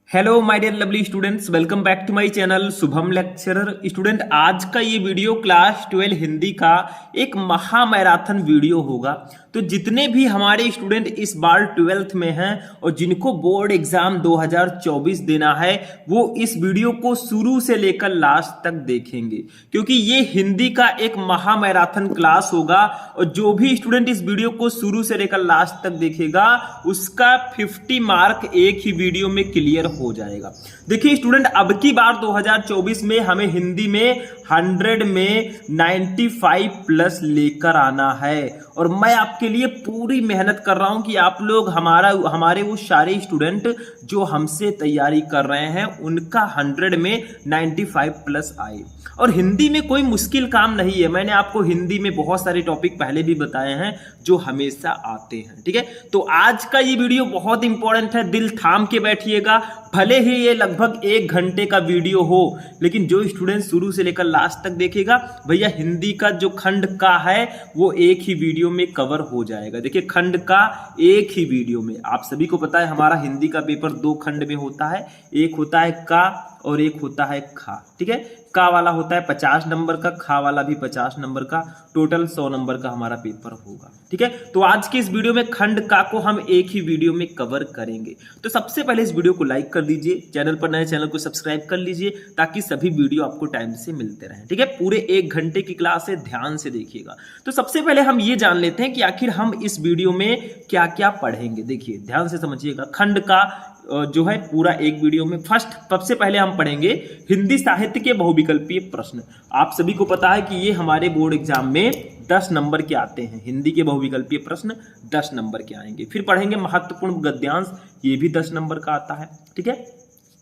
Hello my dear lovely students, welcome back to my channel Shubham lecturer. Student, आज का ये video class 12 Hindi का एक महा मैराथन वीडियो होगा। तो जितने भी हमारे स्टूडेंट इस बार 12th में हैं और जिनको बोर्ड एग्जाम 2024 देना है, वो इस वीडियो को शुरू से लेकर लास्ट तक देखेंगे, क्योंकि ये हिंदी का एक महा मैराथन क्लास होगा। और जो भी स्टूडेंट इस वीडियो को शुरू से लेकर लास्ट तक देखेगा, उसका 50 मार्क एक ही वीडियो में क्लियर हो जाएगा। देखिए स्टूडेंट, अब की बार 2024 में हमें हिंदी में 100 में 95 प्लस लेकर आना है। और मैं आपके लिए पूरी मेहनत कर रहा हूं कि आप लोग हमारे वो सारे स्टूडेंट जो हमसे तैयारी कर रहे हैं, उनका 100 में 95 प्लस आए। और हिंदी में कोई मुश्किल काम नहीं है। मैंने आपको हिंदी में बहुत सारे टॉपिक पहले भी बताए हैं जो हमेशा आते हैं। ठीक है, तो आज का ये वीडियो बहुत इंपॉर्टेंट है, दिल थाम के बैठिएगा। भले ही ये लगभग 1 घंटे का वीडियो हो, लेकिन जो स्टूडेंट शुरू से लेकर लास्ट तक देखेगा, भैया हिंदी का जो खंड का है वो एक ही वीडियो में कवर हो जाएगा। देखिए, खंड का एक ही वीडियो में, आप सभी को पता है हमारा हिंदी का पेपर 2 खंड में होता है। एक होता है का और एक होता है खा। ठीक है, का वाला होता है 50 नंबर का, खा वाला भी 50 नंबर का, टोटल 100 नंबर का हमारा पेपर होगा। ठीक है, तो आज के इस वीडियो में खंड का को हम एक ही वीडियो में कवर करेंगे। तो सबसे पहले इस वीडियो को लाइक कर दीजिए, चैनल पर नए चैनल को सब्सक्राइब कर लीजिए, ताकि सभी वीडियो आपको टाइम से मिलते रहें। ठीक है, पूरे 1 घंटे की क्लास है, ध्यान से देखिएगा। तो सबसे पहले हम ये जान लेते हैं कि आखिर हम इस वीडियो में क्या क्या पढ़ेंगे। देखिए ध्यान से समझिएगा, खंड का जो है पूरा एक वीडियो में। सबसे पहले हम पढ़ेंगे हिंदी साहित्य के बहुविकल्पीय प्रश्न। आप सभी को पता है कि ये हमारे बोर्ड एग्जाम में 10 नंबर के आते हैं। हिंदी के बहुविकल्पीय प्रश्न 10 नंबर के आएंगे। फिर पढ़ेंगे महत्वपूर्ण गद्यांश, ये भी 10 नंबर का आता है। ठीक है,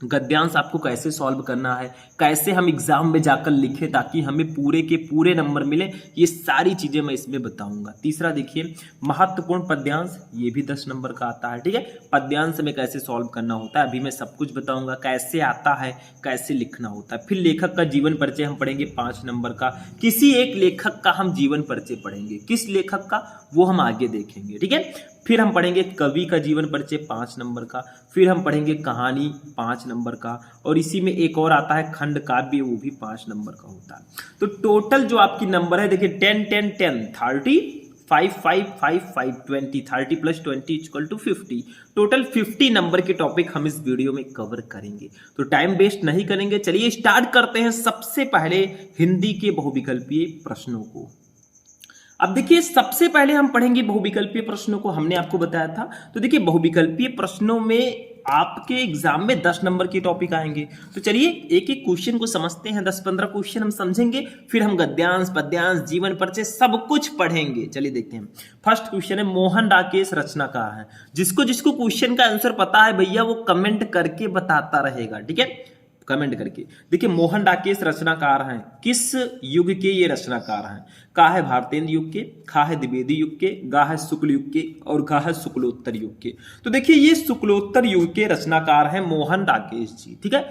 गद्यांश आपको कैसे सॉल्व करना है, कैसे हम एग्जाम में जाकर लिखें ताकि हमें पूरे के पूरे नंबर मिले, ये सारी चीजें मैं इसमें बताऊंगा। तीसरा देखिए महत्वपूर्ण पद्यांश, ये भी 10 नंबर का आता है। ठीक है, पद्यांश में कैसे सॉल्व करना होता है अभी मैं सब कुछ बताऊंगा, कैसे आता है, कैसे लिखना होता है। फिर लेखक का जीवन परिचय हम पढ़ेंगे 5 नंबर का। किसी एक लेखक का हम जीवन परिचय पढ़ेंगे, किस लेखक का वो हम आगे देखेंगे। ठीक है, फिर हम पढ़ेंगे कवि का जीवन परिचय 5 नंबर का। फिर हम पढ़ेंगे कहानी 5 नंबर का, और इसी में एक और आता है खंड काव्य, वो भी 5 नंबर का होता है। तो टोटल जो आपकी नंबर है, देखिए 10 10 10 30 5 5 5 5 20 30 plus 20 equal to 50। Total 50 number के टॉपिक हम इस वीडियो में कवर करेंगे। तो टाइम वेस्ट नहीं करेंगे, चलिए स्टार्ट करते हैं सबसे पहले हिंदी के बहुविकल्पीय प्रश्नों को। अब देखिए सबसे पहले हम पढ़ेंगे बहुविकल्पीय प्रश्नों को, हमने आपको बताया था। तो देखिए बहुविकल्पीय प्रश्नों में आपके एग्जाम में 10 नंबर के टॉपिक आएंगे। तो चलिए एक एक क्वेश्चन को समझते हैं, 10-15 क्वेश्चन हम समझेंगे, फिर हम गद्यांश, पद्यांश, जीवन परिचय सब कुछ पढ़ेंगे। चलिए देखते हैं। फर्स्ट क्वेश्चन है मोहन राकेश रचनाकार है। जिसको जिसको क्वेश्चन का आंसर पता है भैया वो कमेंट करके बताता रहेगा। ठीक है, कमेंट करके। देखिए मोहन राकेश रचनाकार हैं, किस युग के ये रचनाकार हैं? का है भारतेंद्र युग के, खा है द्विवेदी युग के, गा है शुक्ल युग के, और गा है शुक्लोत्तर युग के। तो देखिए ये शुक्लोत्तर युग के रचनाकार हैं मोहन राकेश जी। ठीक है,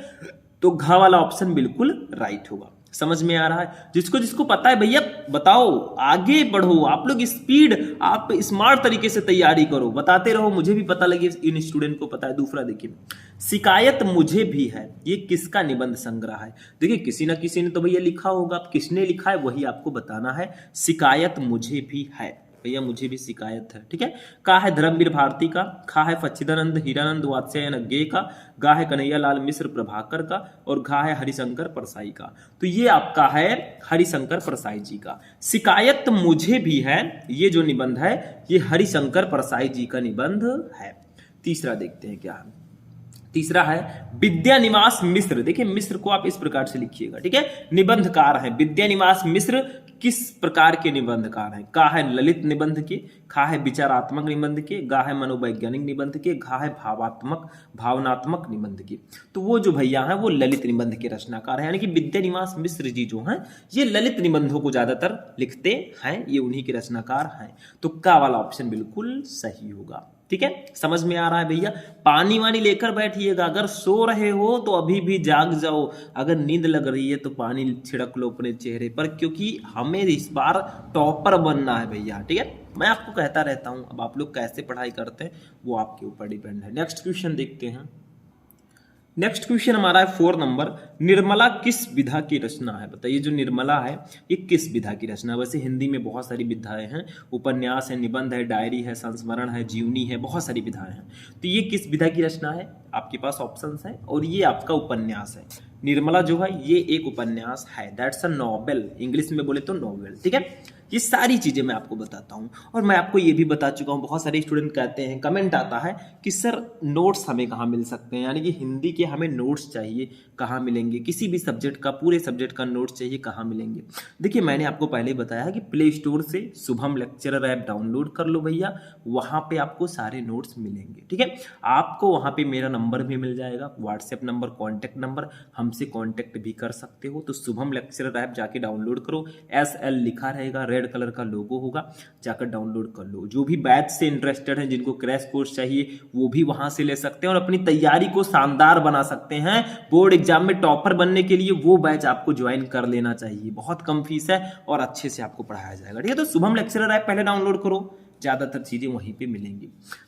तो घ वाला ऑप्शन बिल्कुल राइट होगा। समझ में आ रहा है? जिसको जिसको पता है भैया बताओ, आगे बढ़ो, आप लोग स्पीड, आप स्मार्ट तरीके से तैयारी करो, बताते रहो, मुझे भी पता लगे इन स्टूडेंट को पता है। दूसरा देखिए शिकायत मुझे भी है, ये किसका निबंध संग्रह है? देखिए किसी ना किसी ने तो भैया लिखा होगा, अब किसने लिखा है वही आपको बताना है। शिकायत मुझे भी है, भैया मुझे भी शिकायत है। ठीक है, का है धर्मवीर भारती का, खा है फच्चिदानंद हीरानंद वात्स्यायन अज्ञेय का, गा है कन्हैया लाल मिश्र प्रभाकर का, और घा है हरिशंकर परसाई का। तो ये आपका है हरिशंकर परसाई जी का। शिकायत मुझे भी है, ये जो निबंध है ये हरिशंकर परसाई जी का निबंध है। तीसरा देखते हैं क्या है। तीसरा है विद्यानिवास मिश्र। देखिए मिश्र को आप इस प्रकार से लिखिएगा। ठीक है, निबंधकार है विद्यानिवास मिश्र, किस प्रकार के निबंधकार हैं? का है ललित निबंध के, खा है विचारात्मक निबंध के, गा है मनोवैज्ञानिक निबंध के, घा है भावनात्मक निबंध के। तो वो जो भैया हैं वो ललित निबंध के रचनाकार हैं, यानी कि विद्यानिवास मिश्र जी जो हैं ये ललित निबंधों को ज्यादातर लिखते हैं, ये उन्हीं के रचनाकार हैं। तो का वाला ऑप्शन बिल्कुल सही होगा। ठीक है, समझ में आ रहा है भैया? पानी वानी लेकर बैठिएगा, अगर सो रहे हो तो अभी भी जाग जाओ, अगर नींद लग रही है तो पानी छिड़क लो अपने चेहरे पर, क्योंकि हमें इस बार टॉपर बनना है भैया। ठीक है, मैं आपको कहता रहता हूं, अब आप लोग कैसे पढ़ाई करते हैं वो आपके ऊपर डिपेंड है। नेक्स्ट क्वेश्चन देखते हैं। नेक्स्ट क्वेश्चन हमारा है 4 नंबर, निर्मला किस विधा की रचना है? बताइए, जो निर्मला है ये किस विधा की रचना है? वैसे हिंदी में बहुत सारी विधाएं हैं, उपन्यास है, निबंध है, डायरी है, संस्मरण है, जीवनी है, बहुत सारी विधाएं हैं। तो ये किस विधा की रचना है? आपके पास ऑप्शंस है और ये आपका उपन्यास है। निर्मला जो है ये एक उपन्यास है, दैट्स अ नॉवेल, इंग्लिश में बोले तो नॉवेल। ठीक है, ये सारी चीजें मैं आपको बताता हूँ और मैं आपको ये भी बता चुका हूँ। बहुत सारे स्टूडेंट कहते हैं, कमेंट आता है कि सर नोट्स हमें कहाँ मिल सकते हैं, यानी कि हिंदी के हमें नोट्स चाहिए, कहाँ मिलेंगे? किसी भी सब्जेक्ट का, पूरे सब्जेक्ट का नोट्स चाहिए, कहाँ मिलेंगे? देखिए, मैंने आपको पहले बताया कि प्ले स्टोर से शुभम लेक्चरर ऐप डाउनलोड कर लो भैया, वहाँ पे आपको सारे नोट्स मिलेंगे। ठीक है, आपको वहाँ पे मेरा नंबर भी मिल जाएगा, व्हाट्सएप नंबर, कॉन्टैक्ट नंबर, हमसे कॉन्टैक्ट भी कर सकते हो। तो शुभम लेक्चरर ऐप जाके डाउनलोड करो, SL लिखा रहेगा, रेड कलर का लोगो होगा, जाकर डाउनलोड कर लो। जो भी बैच से इंटरेस्टेड हैं, जिनको क्रैश कोर्स चाहिए, वो भी वहां से ले सकते हैं और अपनी तैयारी को शानदार बना सकते हैं। बोर्ड एग्जाम में टॉपर बनने के लिए वो बैच आपको ज्वाइन कर लेना चाहिए। बहुत कम फीस है और अच्छे से आपको पढ़ाया जाएगा। ठीक है, तो शुभम लेक्चरर ऐप पहले डाउनलोड करो, ज्यादातर चीजें वहीं पे मिलेंगी।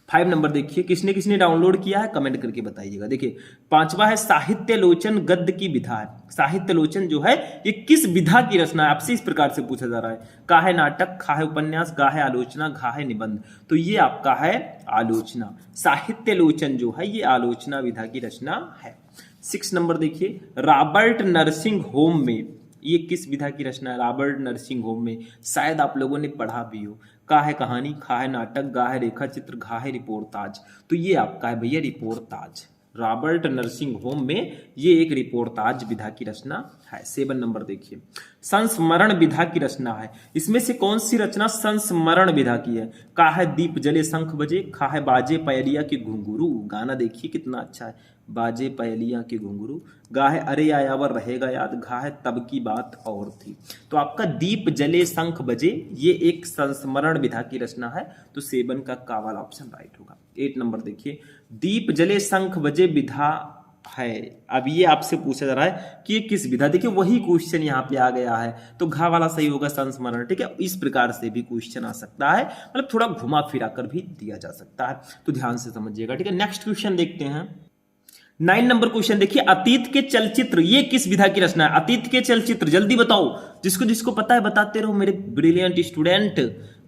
5 नंबर देखिए, किसने किसने डाउनलोड किया है कमेंट करके बताइएगा। देखिए, 5वां है साहित्य लोचन गद्य की विधा है। साहित्य लोचन जो है ये किस विधा की रचना है? आपसे इस प्रकार से पूछा जा रहा है, का है नाटक, खा है उपन्यास, गा है आलोचना, घा है निबंध। तो ये आपका है आलोचना। साहित्य लोचन जो है ये आलोचना विधा की रचना है। 6 नंबर देखिए, रॉबर्ट नर्सिंग होम में, ये किस विधा की रचना है? रॉबर्ट नर्सिंग होम में, शायद आप लोगों ने पढ़ा भी हो। का है कहानी, खा है नाटक, गा है रेखा चित्र, घा है रिपोर्टाज। तो ये आपका है भैया रिपोर्टाज। रॉबर्ट नर्सिंग होम में ये एक रिपोर्टाज विधा की रचना है। 7 नंबर देखिए, संस्मरण विधा की रचना है। इसमें से कौन सी रचना संस्मरण विधा की है? का है दीप जले शंख बजे, खा है बाजे पयलिया के घुंघरू, गाना देखिए कितना अच्छा है, बाजे पयलिया के घुंघरू, गा है अरे आयावर रहेगा याद, घा है तब की बात और थी। तो आपका दीप जले शंख बजे ये एक संस्मरण विधा की रचना है। तो 7 का वाला ऑप्शन राइट होगा। 8 नंबर देखिए, दीप जले शंख बजे विधा है। अब ये आपसे पूछा जा रहा है कि ये किस विधा? देखिए, वही क्वेश्चन यहाँ पे आ गया है, तो घा वाला सही होगा, संस्मरण। ठीक है, इस प्रकार से भी क्वेश्चन आ सकता है, मतलब थोड़ा घुमा फिरा कर भी दिया जा सकता है, तो ध्यान से समझिएगा। ठीक है, नेक्स्ट क्वेश्चन देखते हैं। 9 नंबर क्वेश्चन देखिए, अतीत के चलचित्र ये किस विधा की रचना है? अतीत के चलचित्र, जल्दी बताओ, जिसको जिसको पता है बताते रहो मेरे ब्रिलियंट स्टूडेंट।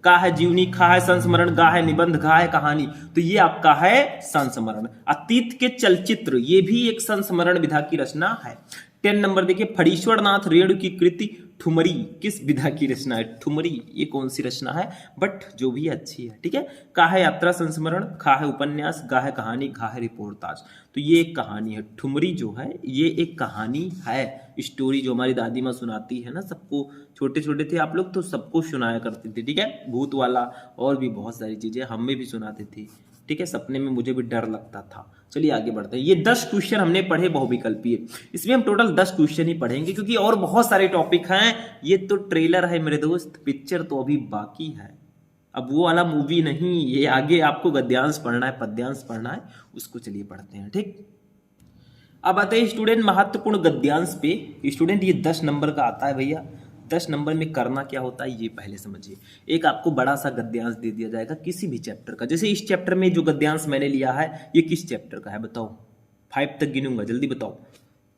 का है जीवनी, खा है संस्मरण, गा है निबंध, घा है कहानी। तो ये आपका है संस्मरण। अतीत के चलचित्र ये भी एक संस्मरण विधा की रचना है। 10 नंबर देखिए, फणीश्वर नाथ रेणु की कृति ठुमरी किस विधा की रचना है? ठुमरी ये कौन सी रचना है? बट जो भी अच्छी है। ठीक है, का है यात्रा संस्मरण, खा है उपन्यास, गा है कहानी, घा है रिपोर्टाज। तो ये एक कहानी है। ठुमरी जो है ये एक कहानी है, स्टोरी जो हमारी दादी माँ सुनाती है ना सबको। छोटे छोटे थे आप लोग तो सबको सुनाया करती थी। ठीक है, भूत वाला और भी बहुत सारी चीजें हमें भी सुनाती थी। ठीक है, सपने में मुझे भी डर लगता था। चलिए आगे बढ़ते हैं। ये 10 क्वेश्चन हमने पढ़े बहुविकल्पीय, इसमें हम टोटल 10 क्वेश्चन ही पढ़ेंगे क्योंकि और बहुत सारे टॉपिक हैं। ये तो ट्रेलर है मेरे दोस्त, पिक्चर तो अभी बाकी है। अब वो वाला मूवी नहीं, ये आगे आपको गद्यांश पढ़ना है, पद्यांश पढ़ना है, उसको चलिए पढ़ते हैं। ठीक, अब आते हैं स्टूडेंट महत्वपूर्ण गद्यांश पे। स्टूडेंट ये 10 नंबर का आता है भैया। 10 नंबर में करना क्या होता है ये पहले समझिए। एक आपको बड़ा सा गद्यांश दे दिया जाएगा किसी भी चैप्टर का। जैसे इस चैप्टर में जो गद्यांश मैंने लिया है ये किस चैप्टर का है बताओ? 5 तक गिनूंगा, जल्दी बताओ।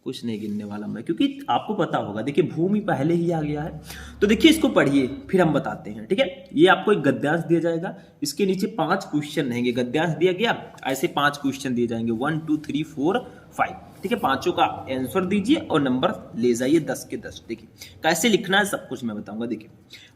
कुछ नहीं गिनने वाला मैं, क्योंकि आपको पता होगा। देखिए भूमि पहले ही आ गया है, तो देखिए इसको पढ़िए फिर हम बताते हैं। ठीक है, ये आपको एक गद्यांश दिया जाएगा, इसके नीचे 5 क्वेश्चन रहेंगे। गद्यांश दिया गया, ऐसे 5 क्वेश्चन दिए जाएंगे, 1 2 3 4 5। ठीक है, पांचों का आंसर दीजिए और नंबर ले जाइए 10 के 10। देखिए कैसे लिखना है सब कुछ मैं बताऊंगा। देखिए,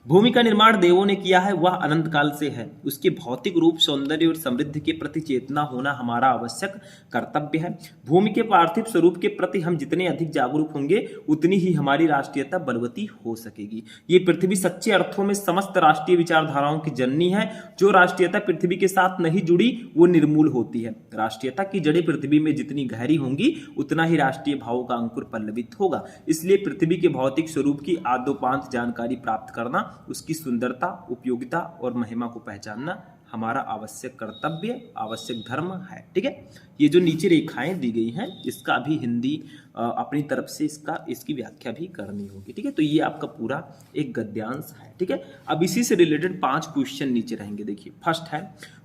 भूमि का निर्माण देवों ने किया है, वह अनंत काल से है। उसके भौतिक रूप, सौंदर्य और समृद्धि के प्रति चेतना होना हमारा आवश्यक कर्तव्य है। भूमि के पार्थिव स्वरूप के प्रति हम जितने अधिक जागरूक होंगे उतनी ही हमारी राष्ट्रीयता बलवती हो सकेगी। ये पृथ्वी सच्चे अर्थों में समस्त राष्ट्रीय विचारधाराओं की जननी है। जो राष्ट्रीयता पृथ्वी के साथ नहीं जुड़ी वो निर्मूल होती है। राष्ट्रीयता की जड़ें पृथ्वी में जितनी गहरी होंगी उतना ही राष्ट्रीय भावों का अंकुर पल्लवित होगा। इसलिए पृथ्वी के भौतिक स्वरूप की आदोपांत जानकारी प्राप्त करना, उसकी सुंदरता, उपयोगिता और महिमा को पहचानना हमारा आवश्यक कर्तव्य, आवश्यक धर्म है। ठीक है, ये जो नीचे रेखाएं दी गई हैं इसका भी हिंदी अपनी तरफ से इसकी व्याख्या भी करनी होगी। ठीक है, तो ये आपका पूरा एक गद्यांश है। ठीक है, अब इसी से रिलेटेड 5 क्वेश्चन नीचे रहेंगे। देखिए, फर्स्ट है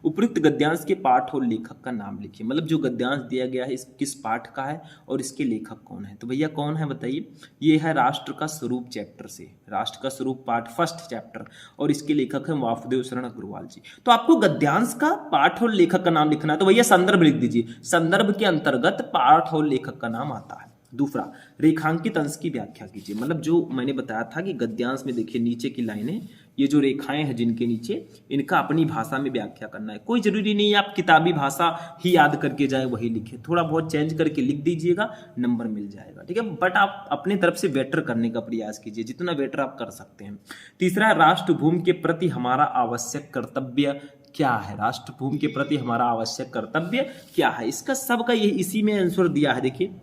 उपयुक्त गद्यांश के पाठ और लेखक का नाम लिखिए। मतलब जो गद्यांश दिया गया है इस किस पाठ का है और इसके लेखक कौन है। तो भैया कौन है बताइए, ये है राष्ट्र का स्वरूप चैप्टर से, राष्ट्र का स्वरूप पाठ फर्स्ट चैप्टर, और इसके लेखक है वासुदेव शरण अग्रवाल जी। तो आपको गद्यांश का पाठ और लेखक का नाम लिखना है, तो भैया संदर्भ लिख दीजिए, संदर्भ के अंतर्गत पाठ और लेखक का नाम आता है। दूसरा, रेखांकित अंश की व्याख्या कीजिए। मतलब जो मैंने बताया था कि गद्यांश में देखिए नीचे की लाइनें, ये जो रेखाएं हैं जिनके नीचे, इनका अपनी भाषा में व्याख्या करना है। कोई जरूरी नहीं है आप किताबी भाषा ही याद करके जाए वही लिखे, थोड़ा बहुत चेंज करके लिख दीजिएगा, नंबर मिल जाएगा। ठीक है, बट आप अपने तरफ से बेटर करने का प्रयास कीजिए, जितना बेटर आप कर सकते हैं। तीसरा, राष्ट्रभूमि के प्रति हमारा आवश्यक कर्तव्य क्या है। राष्ट्रभूमि के प्रति हमारा आवश्यक कर्तव्य क्या है, इसका सबका ये इसी में आंसर दिया है। देखिए,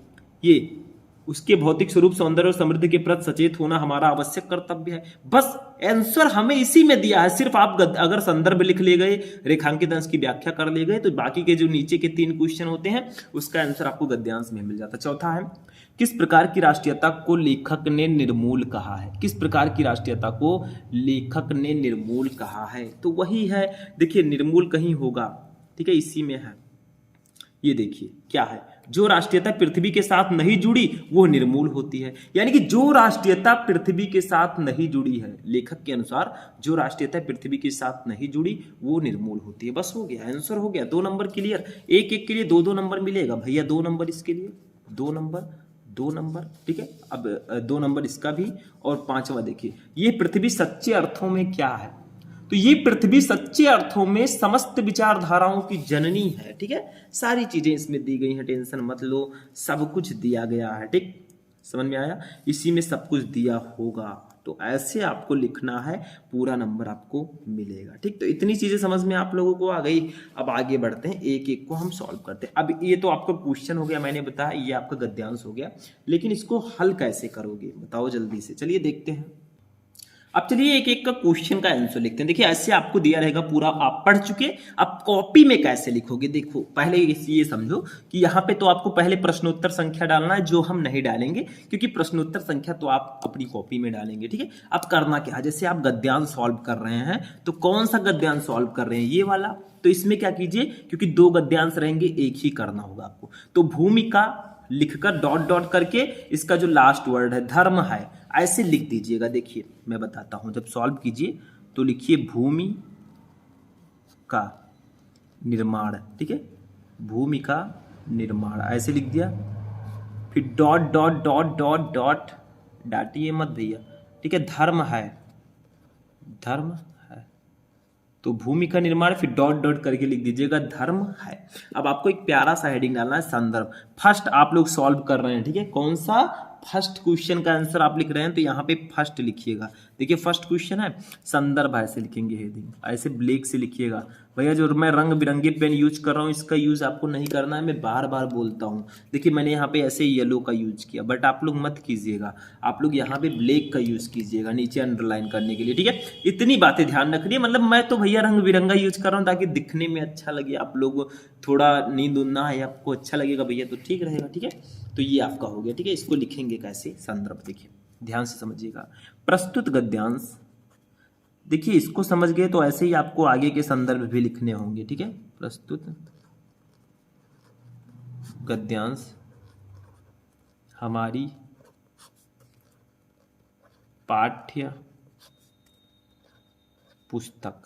ये उसके भौतिक स्वरूप, सौंदर्य और समृद्धि के प्रति सचेत होना हमारा आवश्यक कर्तव्य है। बस आंसर हमें इसी में दिया है। सिर्फ आप अगर संदर्भ लिख ले गए, रेखांकित अंश की व्याख्या कर ले गए, तो बाकी के जो नीचे के 3 क्वेश्चन होते हैं उसका आंसर आपको गद्यांश में मिल जाता है। चौथा है, किस प्रकार की राष्ट्रीयता को लेखक ने निर्मूल कहा है। किस प्रकार की राष्ट्रीयता को लेखक ने निर्मूल कहा है, तो वही है, देखिए निर्मूल कहीं होगा। ठीक है, इसी में है, ये देखिए क्या है, जो राष्ट्रीयता पृथ्वी के साथ नहीं जुड़ी वो निर्मूल होती है। यानी कि जो राष्ट्रीयता पृथ्वी के साथ नहीं जुड़ी है, लेखक के अनुसार जो राष्ट्रीयता पृथ्वी के साथ नहीं जुड़ी वो निर्मूल होती है। बस हो गया, आंसर हो गया, 2 नंबर क्लियर। एक एक के लिए 2-2 नंबर मिलेगा भैया, 2 नंबर इसके लिए, 2 नंबर, 2 नंबर। ठीक है, अब 2 नंबर इसका भी, और 5वां देखिए, ये पृथ्वी सच्चे अर्थों में क्या है। तो ये पृथ्वी सच्चे अर्थों में समस्त विचारधाराओं की जननी है। ठीक है, सारी चीजें इसमें दी गई हैं, टेंशन मत लो, सब कुछ दिया गया है। ठीक, समझ में आया, इसी में सब कुछ दिया होगा। तो ऐसे आपको लिखना है, पूरा नंबर आपको मिलेगा। ठीक, तो इतनी चीजें समझ में आप लोगों को आ गई। अब आगे बढ़ते हैं, एक एक को हम सॉल्व करते हैं। अब ये तो आपका क्वेश्चन हो गया, मैंने बताया ये आपका गद्यांश हो गया, लेकिन इसको हल कैसे करोगे बताओ जल्दी से, चलिए देखते हैं। अब चलिए एक एक का क्वेश्चन का आंसर लिखते हैं। देखिए ऐसे आपको दिया रहेगा पूरा, आप पढ़ चुके, अब कॉपी में कैसे लिखोगे। देखो पहले ये समझो कि यहाँ पे तो आपको पहले प्रश्नोत्तर संख्या डालना है, जो हम नहीं डालेंगे क्योंकि प्रश्नोत्तर संख्या तो आप अपनी कॉपी में डालेंगे। ठीक है, अब करना क्या है, जैसे आप गद्यांश सॉल्व कर रहे हैं तो कौन सा गद्यांश सॉल्व कर रहे हैं, ये वाला। तो इसमें क्या कीजिए, क्योंकि 2 गद्यांश रहेंगे, एक ही करना होगा आपको। तो भूमिका लिखकर डॉट डॉट करके इसका जो लास्ट वर्ड है धर्म है, ऐसे लिख दीजिएगा। देखिए मैं बताता हूं, जब सॉल्व कीजिए तो लिखिए भूमि का निर्माण। ठीक है, भूमि का निर्माण ऐसे लिख दिया, फिर dot dot dot dot dot, डाटिए मत भैया। ठीक है, धर्म है, धर्म है, तो भूमि का निर्माण, फिर डॉट डॉट करके लिख दीजिएगा धर्म है। अब आपको एक प्यारा सा हेडिंग डालना है, संदर्भ। फर्स्ट आप लोग सॉल्व कर रहे हैं, ठीक है, कौन सा फर्स्ट क्वेश्चन का आंसर आप लिख रहे हैं, तो यहाँ पे फर्स्ट लिखिएगा। देखिए फर्स्ट क्वेश्चन है, संदर्भ ऐसे लिखेंगे, हेडिंग ऐसे ब्लैक से लिखिएगा। भैया जो मैं रंग बिरंगे पेन यूज कर रहा हूँ इसका यूज आपको नहीं करना है, मैं बार बार बोलता हूँ। देखिए मैंने यहाँ पे ऐसे येलो का यूज किया, बट आप लोग मत कीजिएगा, आप लोग यहाँ पे ब्लैक का यूज कीजिएगा नीचे अंडरलाइन करने के लिए। ठीक है, इतनी बातें ध्यान रखिए। मतलब मैं तो भैया रंग बिरंगा यूज कर रहा हूँ ताकि दिखने में अच्छा लगे, आप लोग थोड़ा नींद उन्ना है आपको अच्छा लगेगा भैया तो ठीक रहेगा। ठीक है, तो ये आपका हो गया। ठीक है, इसको लिखेंगे कैसे, संदर्भ। देखिए ध्यान से समझिएगा, प्रस्तुत गद्यांश। देखिए इसको समझ गए तो ऐसे ही आपको आगे के संदर्भ भी लिखने होंगे। ठीक है, प्रस्तुत गद्यांश हमारी पाठ्य पुस्तक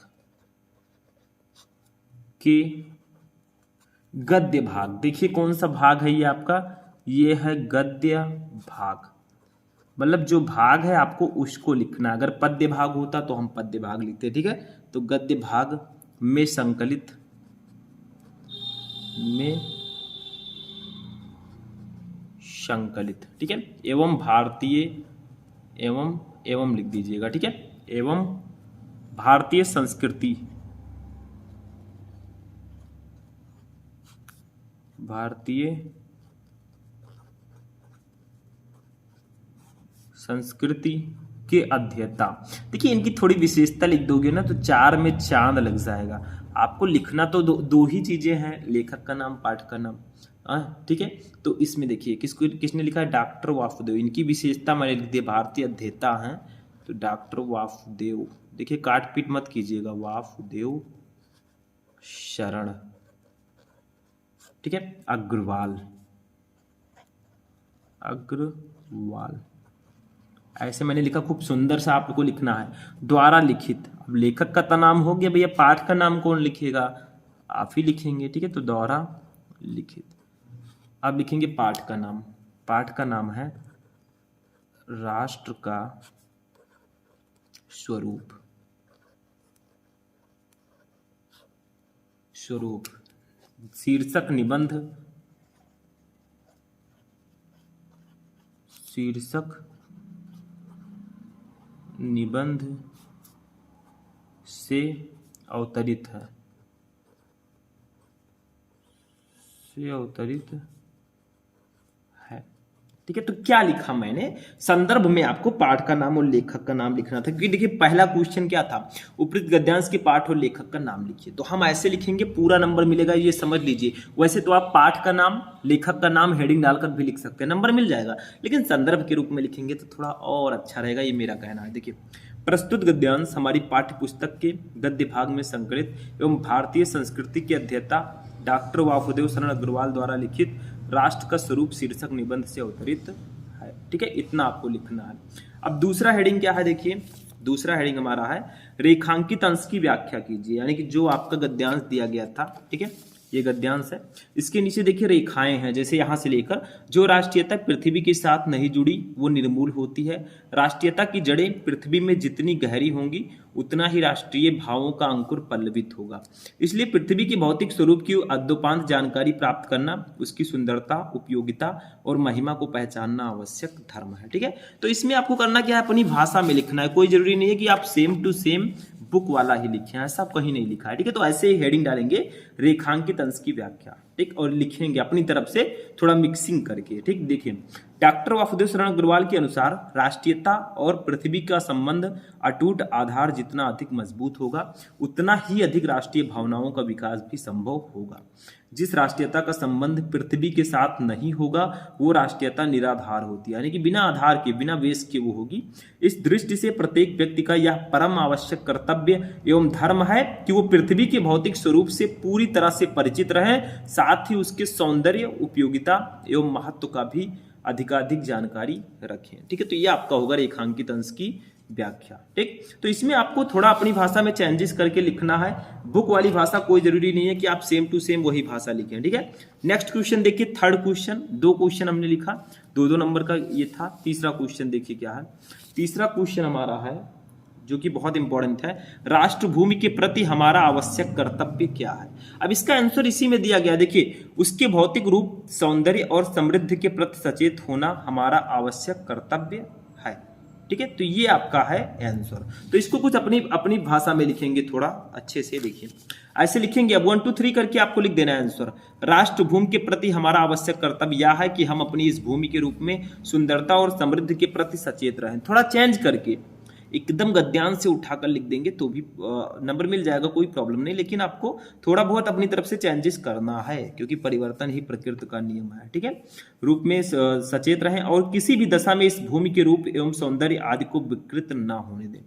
के गद्य भाग। देखिए कौन सा भाग है ये आपका, ये है गद्य भाग। मतलब जो भाग है आपको उसको लिखना, अगर पद्य भाग होता तो हम पद्य भाग लिखते। ठीक है, तो गद्य भाग में संकलित, ठीक है, एवं भारतीय एवं लिख दीजिएगा। ठीक है, एवं भारतीय संस्कृति, भारतीय संस्कृति के अध्येता। देखिए इनकी थोड़ी विशेषता लिख दोगे ना तो 4 में चांद लग जाएगा। आपको लिखना तो दो ही चीजें हैं, लेखक का नाम, पाठ का नाम। ठीक है, तो इसमें देखिए किसने लिखा है, डॉक्टर वासुदेव। इनकी विशेषता मैंने लिख दी, भारतीय अध्येता हैं तो डॉक्टर वासुदेव। देखिए काट पीट मत कीजिएगा, वासुदेव शरण, ठीक है, अग्रवाल ऐसे मैंने लिखा, खूब सुंदर सा आपको लिखना है, द्वारा लिखित। अब लेखक का नाम हो गया भैया, पाठ का नाम कौन लिखेगा, आप ही लिखेंगे, ठीक है, तो द्वारा लिखित। अब लिखेंगे पाठ का नाम, पाठ का नाम है राष्ट्र का स्वरूप, शीर्षक निबंध से अवतरित है, ठीक है। तो क्या लिखा मैंने, संदर्भ में आपको पाठ का नाम और लेखक का नाम लिखना था, क्योंकि देखिए पहला क्वेश्चन क्या था, उपयुक्त गद्यांश के पाठ और लेखक का नाम लिखिए। तो हम ऐसे लिखेंगे, पूरा नंबर मिलेगा, ये समझ लीजिए। वैसे तो आप पाठ का नाम, लेखक का नाम हेडिंग डालकर भी लिख सकते हैं, नंबर मिल जाएगा, लेकिन संदर्भ के रूप में लिखेंगे तो थोड़ा और अच्छा रहेगा, ये मेरा कहना है। देखिए प्रस्तुत गद्यांश हमारी पाठ्य पुस्तक के गद्य भाग में संकलित एवं भारतीय संस्कृति के अध्येता डॉक्टर वासुदेव शरण अग्रवाल द्वारा लिखित राष्ट्र का स्वरूप शीर्षक निबंध से अवतरित है, ठीक है, इतना आपको लिखना है। अब दूसरा हेडिंग क्या है, देखिए दूसरा हेडिंग हमारा है रेखांकित अंश की व्याख्या कीजिए, यानी कि जो आपका गद्यांश दिया गया था, ठीक है, ये गद्यांश है, इसके नीचे देखिए रेखाएं हैं, जैसे यहां से लेकर, जो राष्ट्रीयता पृथ्वी के साथ नहीं जुड़ी वो निर्मूल होती है, राष्ट्रीयता की जड़ें पृथ्वी में जितनी गहरी होंगी उतना ही राष्ट्रीय भावों का अंकुर पल्लवित होगा, इसलिए पृथ्वी की भौतिक स्वरूप की अद्योपांत जानकारी प्राप्त करना, उसकी सुंदरता, उपयोगिता और महिमा को पहचानना आवश्यक धर्म है, ठीक है। तो इसमें आपको करना क्या है, अपनी भाषा में लिखना है, कोई जरूरी नहीं है कि आप सेम टू सेम बुक वाला ही लिखे हैं, ऐसा कहीं नहीं लिखा है, ठीक है। तो ऐसे ही हेडिंग डालेंगे रेखांकित अंश की व्याख्या, ठीक, और लिखेंगे अपनी तरफ से थोड़ा मिक्सिंग करके, ठीक। देखिए डॉक्टर वासुदेव शरण अग्रवाल के अनुसार राष्ट्रीयता और पृथ्वी का संबंध अटूट आधार जितना अधिक मजबूत होगा उतना ही अधिक राष्ट्रीय भावनाओं का विकास भी संभव होगा। जिस राष्ट्रीयता का संबंध पृथ्वी के साथ नहीं होगा वो राष्ट्रीयता निराधार होती है, यानी कि बिना आधार के, बिना बेस के वो होगी। इस दृष्टि से प्रत्येक व्यक्ति का यह परम आवश्यक कर्तव्य एवं धर्म है कि वो पृथ्वी के भौतिक स्वरूप से पूरी तरह से परिचित रहे, साथ ही उसके सौंदर्य, उपयोगिता एवं महत्व का भी अधिकाधिक जानकारी रखें, ठीक है। तो ये आपका होगा रेखांकित अंश की व्याख्या, ठीक। तो इसमें आपको थोड़ा अपनी भाषा में चेंजेस करके लिखना है, बुक वाली भाषा कोई जरूरी नहीं है कि आप सेम टू सेम वही भाषा लिखें, ठीक है। नेक्स्ट क्वेश्चन देखिए, थर्ड क्वेश्चन, 2 क्वेश्चन हमने लिखा, 2-2 नंबर का ये था। तीसरा क्वेश्चन देखिए क्या है, तीसरा क्वेश्चन हमारा है जो कि बहुत इंपॉर्टेंट है, राष्ट्रभूमि के प्रति हमारा आवश्यक कर्तव्य क्या है। अब इसका आंसर इसी में दिया गया, देखिए उसके भौतिक रूप, सौंदर्य और समृद्धि के प्रति सचेत होना हमारा आवश्यक कर्तव्य है, ठीक है। तो ये आपका है आंसर। तो इसको कुछ अपनी भाषा में लिखेंगे, थोड़ा अच्छे से देखिए, ऐसे लिखेंगे, अब 1 2 3 करके आपको लिख देना है आंसर। राष्ट्रभूमि के प्रति हमारा आवश्यक कर्तव्य यह है कि हम अपनी इस भूमि के रूप में सुंदरता और समृद्धि के प्रति सचेत रहें। थोड़ा चेंज करके एकदम गद्यांश से उठाकर लिख देंगे तो भी नंबर मिल जाएगा, कोई प्रॉब्लम नहीं, लेकिन आपको थोड़ा बहुत अपनी तरफ से चेंजेस करना है, क्योंकि परिवर्तन ही प्रकृति का नियम है, ठीक है। रूप में सचेत रहें और किसी भी दशा में इस भूमि के रूप एवं सौंदर्य आदि को विकृत ना होने दें।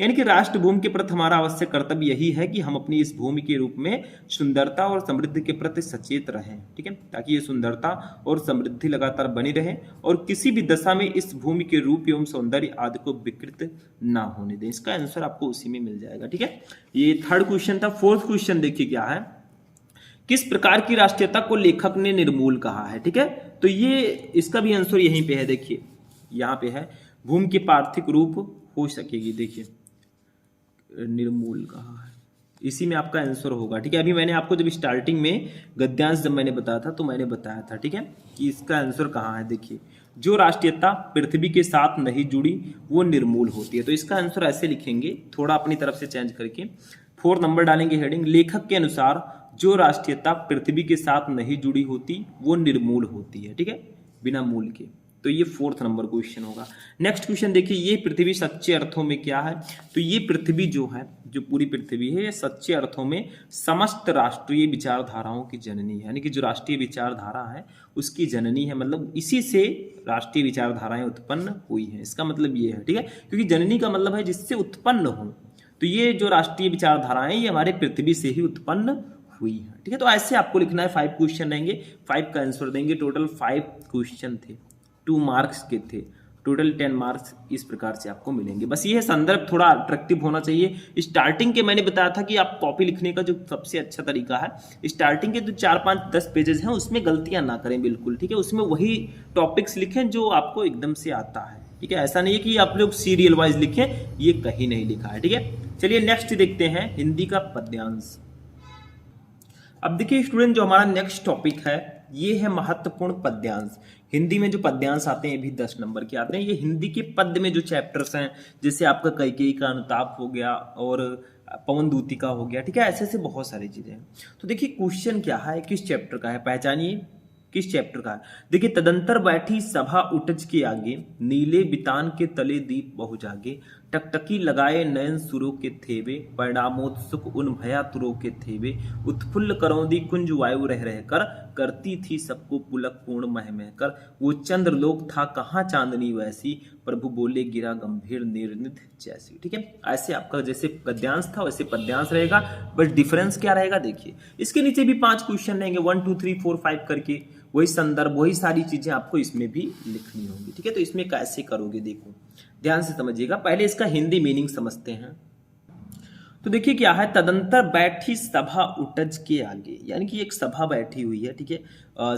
यानी कि राष्ट्रभूमि के प्रति हमारा आवश्यक कर्तव्य यही है कि हम अपनी इस भूमि के रूप में सुंदरता और समृद्धि के प्रति सचेत रहें, ठीक है, ताकि ये सुंदरता और समृद्धि लगातार बनी रहे और किसी भी दशा में इस भूमि के रूप एवं सौंदर्य आदि को विकृत ना होने दें। इसका आंसर आपको उसी में मिल जाएगा, ठीक है। ये थर्ड क्वेश्चन था। फोर्थ क्वेश्चन देखिए क्या है, किस प्रकार की राष्ट्रीयता को लेखक ने निर्मूल कहा है, ठीक है। तो ये इसका भी आंसर यहीं पे है, देखिए यहाँ पे है, भूमि के पार्थिव रूप हो सकेगी, देखिए निर्मूल कहा है, इसी में आपका आंसर होगा, ठीक है। अभी मैंने आपको जब स्टार्टिंग में गद्यांश जब मैंने बताया था तो मैंने बताया था, ठीक है, कि इसका आंसर कहाँ है। देखिए जो राष्ट्रीयता पृथ्वी के साथ नहीं जुड़ी वो निर्मूल होती है, तो इसका आंसर ऐसे लिखेंगे, थोड़ा अपनी तरफ से चेंज करके 4 नंबर डालेंगे हेडिंग, लेखक के अनुसार जो राष्ट्रीयता पृथ्वी के साथ नहीं जुड़ी होती वो निर्मूल होती है, ठीक है, बिना मूल के। तो ये 4th नंबर क्वेश्चन होगा। नेक्स्ट क्वेश्चन देखिए, ये पृथ्वी सच्चे अर्थों में क्या है? तो ये पृथ्वी जो है, जो पूरी पृथ्वी है, ये सच्चे अर्थों में समस्त राष्ट्रीय विचारधाराओं की जननी है। यानी कि जो राष्ट्रीय विचारधारा है उसकी जननी है, मतलब इसी से राष्ट्रीय विचारधाराएं उत्पन्न हुई हैं, इसका मतलब ये है। ठीक है, क्योंकि जननी का मतलब है जिससे उत्पन्न हो, तो ये जो राष्ट्रीय विचारधाराएं ये हमारे पृथ्वी से ही उत्पन्न हुई है। ठीक है, तो ऐसे आपको लिखना है। 5 क्वेश्चन रहेंगे, 5 का आंसर देंगे। टोटल 5 क्वेश्चन थे, 2 मार्क्स के थे, टोटल 10 मार्क्स इस प्रकार से आपको मिलेंगे। बस ये संदर्भ थोड़ा अट्रैक्टिव होना चाहिए। स्टार्टिंग के मैंने बताया था कि आप कॉपी लिखने का जो सबसे अच्छा तरीका है, स्टार्टिंग के जो 4, 5, 10 पेजेस हैं उसमें गलतियां ना करें बिल्कुल। ठीक है, उसमें वही टॉपिक्स लिखें जो आपको एकदम से आता है। ठीक है, ऐसा नहीं है कि आप लोग सीरियल वाइज लिखें, ये कहीं नहीं लिखा है। ठीक है, चलिए नेक्स्ट देखते हैं, हिंदी का पद्यांश। अब देखिए स्टूडेंट, जो हमारा नेक्स्ट टॉपिक है ये है महत्वपूर्ण पद्यांश। हिंदी में जो पद्यांश आते हैं ये भी 10 नंबर के आते हैं। ये हिंदी के पद्य में जो चैप्टर्स हैं, जैसे आपका कैकेयी का अनुताप हो गया और पवन दूती का हो गया। ठीक है, ऐसे ऐसे बहुत सारी चीजें हैं। तो देखिए क्वेश्चन क्या है, किस चैप्टर का है, पहचानिए किस चैप्टर का है। देखिए, तदंतर बैठी सभा उटज के आगे, नीले बितान के तले दीप बहु जागे, टकटकी लगाए नयन सुरों के थेवे, परिणामोत्सुक उन भया तुरों के थेवे, उत्फुल्ल करौंदी कुंज वायु रह रह कर, करती थी सबको पुलक पूर्ण मह मह कर, वो चंद्रलोक था कहाँ चांदनी वैसी, प्रभु बोले गिरा गंभीर निर्निध जैसी। ठीक है, ऐसे आपका जैसे पद्यांश था वैसे पद्यांश रहेगा, बट डिफरेंस क्या रहेगा देखिए। इसके नीचे भी 5 क्वेश्चन रहेंगे, 1 2 3 4 5 करके, वही संदर्भ वही सारी चीजें आपको इसमें भी लिखनी होंगी। ठीक है, तो इसमें कैसे करोगे देखो, ध्यान से समझिएगा। पहले इसका हिंदी मीनिंग समझते हैं। तो देखिए क्या है, तदंतर बैठी सभा उटज के आगे, यानी कि एक सभा बैठी हुई है। ठीक है,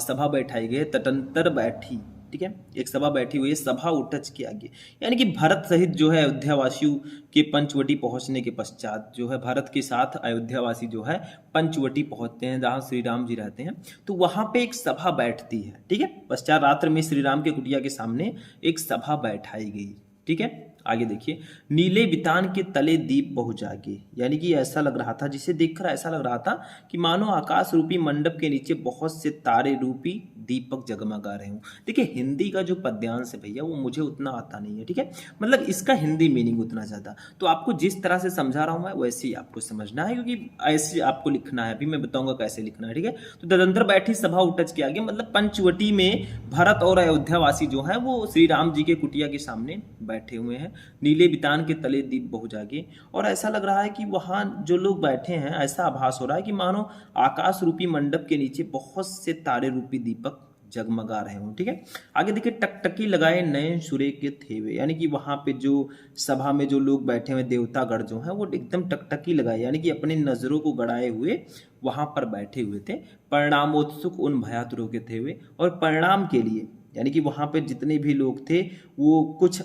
सभा बैठाई गई है, तदंतर बैठी। ठीक है, एक सभा बैठी हुई है, सभा उटज के आगे, यानी कि भारत सहित जो है अयोध्यावासियों के पंचवटी पहुंचने के पश्चात जो है भारत के साथ अयोध्यावासी जो है पंचवटी पहुंचते हैं, जहां श्री राम जी रहते हैं। तो वहां पे एक सभा बैठती है। ठीक है, पश्चात रात्र में श्री राम के कुटिया के सामने एक सभा बैठाई गई। ठीक है, आगे देखिए, नीले बितान के तले दीप बहु जागे, यानी कि ऐसा लग रहा था, जिसे देखकर ऐसा लग रहा था कि मानो आकाश रूपी मंडप के नीचे बहुत से तारे रूपी दीपक जगमगा रहे हूं। देखिए हिंदी का जो पद्यांश है भैया वो मुझे उतना आता नहीं है। ठीक है, मतलब इसका हिंदी मीनिंग उतना ज्यादा, तो आपको जिस तरह से समझा रहा हूं मैं वैसे ही आपको समझना है, क्योंकि ऐसे आपको लिखना है। अभी मैं बताऊंगा कैसे लिखना है। ठीक है, तो तदंतर बैठी सभा उटज के आगे, मतलब पंचवटी में भरत और अयोध्यावासी जो है वो श्री राम जी के कुटिया के सामने बैठे हुए हैं। नीले बितान के तले दीप बहु जागे, और ऐसा लग रहा है कि वहां जो लोग बैठे हैं, ऐसा आभास हो रहा है कि मानो आकाश रूपी मंडप के नीचे बहुत से तारे रूपी दीपक जगमगा रहे हों। ठीक है, आगे देखिए, टकटकी लगाए नए सुरे के थेवे, यानी कि वहां पे जो सभा में जो लोग बैठे हुए देवतागण जो हैं वो एकदम टकटकी लगाए, यानी कि अपनी नजरों को गड़ाए हुए वहां पर बैठे हुए थे। परिणामोत्सुक उन भयातुरों के थेवे, और परिणाम के लिए, यानी कि वहां पे जितने भी लोग थे वो कुछ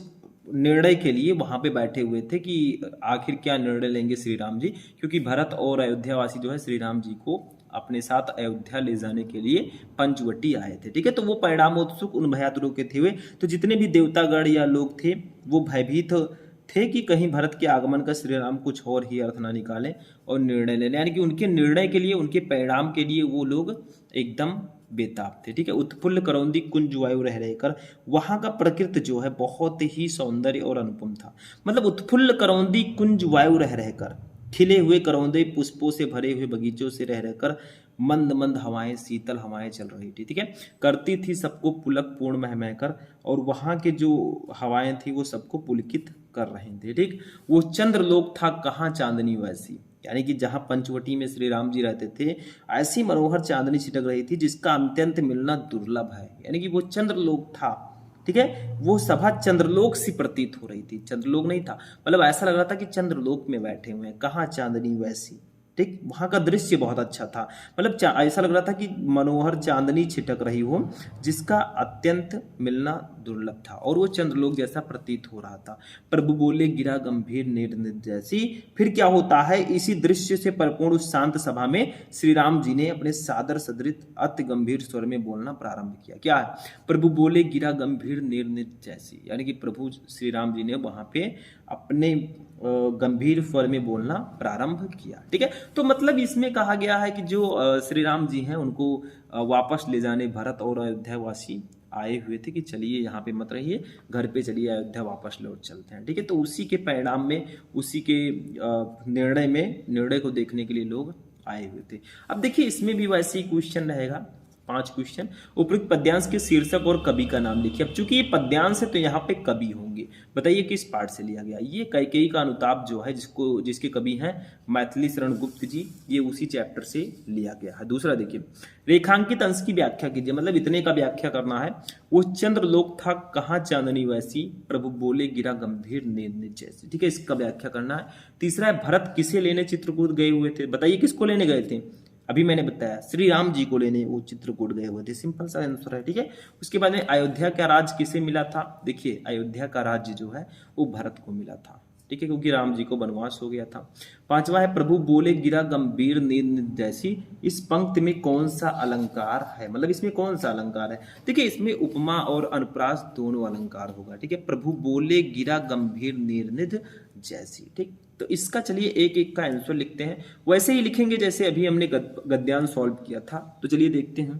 निर्णय के लिए वहां पे बैठे हुए थे कि आखिर क्या निर्णय लेंगे श्री राम जी, क्योंकि भरत और अयोध्यावासी जो है श्री राम जी को अपने साथ अयोध्या ले जाने के लिए पंचवटी आए थे। ठीक है, तो वो परिणामोत्सुक उन भयातुरों के थे हुए, तो जितने भी देवतागण या लोग थे वो भयभीत थे कि कहीं भरत के आगमन का श्री राम कुछ और ही अर्थ ना निकालें और निर्णय ले लें, यानी कि उनके निर्णय के लिए, उनके परिणाम के लिए वो लोग एकदम बेताब थे। ठीक है, उत्फुल्ल करौंदी कुंज वायु रह रहकर, वहां का प्रकृति जो है बहुत ही सौंदर्य और अनुपम था। मतलब उत्फुल्ल करौंदी कुंज वायु रह रहकर, खिले हुए करौंदे पुष्पों से भरे हुए बगीचों से रह रहकर मंद मंद हवाएं, शीतल हवाएं चल रही थी। ठीक है, करती थी सबको पुलक पूर्ण मह मह कर, और वहां के जो हवाएं थी वो सबको पुलकित कर रहे थे। ठीक, वो चंद्रलोक था कहाँ चांदनी वैसी, यानी कि जहां पंचवटी में श्री राम जी रहते थे ऐसी मनोहर चांदनी छिटक रही थी जिसका अत्यंत मिलना दुर्लभ है, यानी कि वो चंद्रलोक था। ठीक है, वो सभा चंद्रलोक सी प्रतीत हो रही थी, चंद्रलोक नहीं था, मतलब ऐसा लग रहा था कि चंद्रलोक में बैठे हुए हैं, कहाँ चांदनी वैसी। ठीक, वहां का दृश्य बहुत अच्छा था, मतलब ऐसा लग रहा था कि मनोहर चांदनी छिटक रही हो जिसका अत्यंत मिलना दुर्लभ था, और वो चंद्रलोक जैसा प्रतीत हो रहा था। प्रभु बोले गिरा गंभीर निर्निध जैसी। फिर क्या होता है, इसी दृश्य से परिपूर्ण उस शांत सभा में श्री राम जी ने अपने सादर सदृत अति गंभीर स्वर में बोलना प्रारंभ किया। क्या है, प्रभु बोले गिरा गंभीर निर्निध जैसी, यानी कि प्रभु श्री राम जी ने वहां पे अपने गंभीर स्वर में बोलना प्रारंभ किया। ठीक है, तो मतलब इसमें कहा गया है कि जो श्री राम जी हैं उनको वापस ले जाने भरत और अयोध्यावासी आए हुए थे कि चलिए यहाँ पे मत रहिए, घर पे चलिए, अयोध्या वापस लौट चलते हैं। ठीक है, तो उसी के परिणाम में, उसी के निर्णय को देखने के लिए लोग आए हुए थे। अब देखिए इसमें भी वैसे ही क्वेश्चन रहेगा, 5 क्वेश्चन। उपयुक्त पद्यांश के शीर्षक और कवि का नाम लिखिए। अब चूंकि ये पद्यांश है तो यहाँ पे कवि होंगे। बताइए किस पाठ से लिया गया? ये कैकेयी का अनुताप जो है, जिसके कवि हैं मैथिली शरण गुप्त जी, ये उसी चैप्टर से लिया गया है। दूसरा देखिए, रेखांकित अंश की व्याख्या कीजिए। मतलब इतने का व्याख्या करना है। वो चंद्रलोक था कहाँ चांदनी वैसी, प्रभु बोले गिरा गंभीर नेत्र जैसे। ठीक है, इसका व्याख्या करना है। तीसरा है, भरत किसे लेने चित्रकूट गए हुए थे? बताइए किसको लेने गए थे? अभी मैंने बताया श्री राम जी को लेने वो चित्रकूट गए हुए थे। सिंपल सा आंसर है। ठीक है, उसके बाद में अयोध्या का राज किसे मिला था? देखिए अयोध्या का राज्य जो है वो भरत को मिला था। ठीक है, क्योंकि राम जी को वनवास हो गया था। 5वां है, प्रभु बोले गिरा गंभीर नेत्र जैसी। इस पंक्ति में कौन सा अलंकार है? मतलब इसमें कौन सा अलंकार है? देखिए इसमें उपमा और अनुप्रास दोनों अलंकार होगा। ठीक है, प्रभु बोले गिरा गंभीर नेत्र जैसी। ठीक, तो इसका चलिए एक एक का आंसर लिखते हैं। वैसे ही लिखेंगे जैसे अभी हमने गद्यांश सॉल्व किया था। तो चलिए देखते हैं।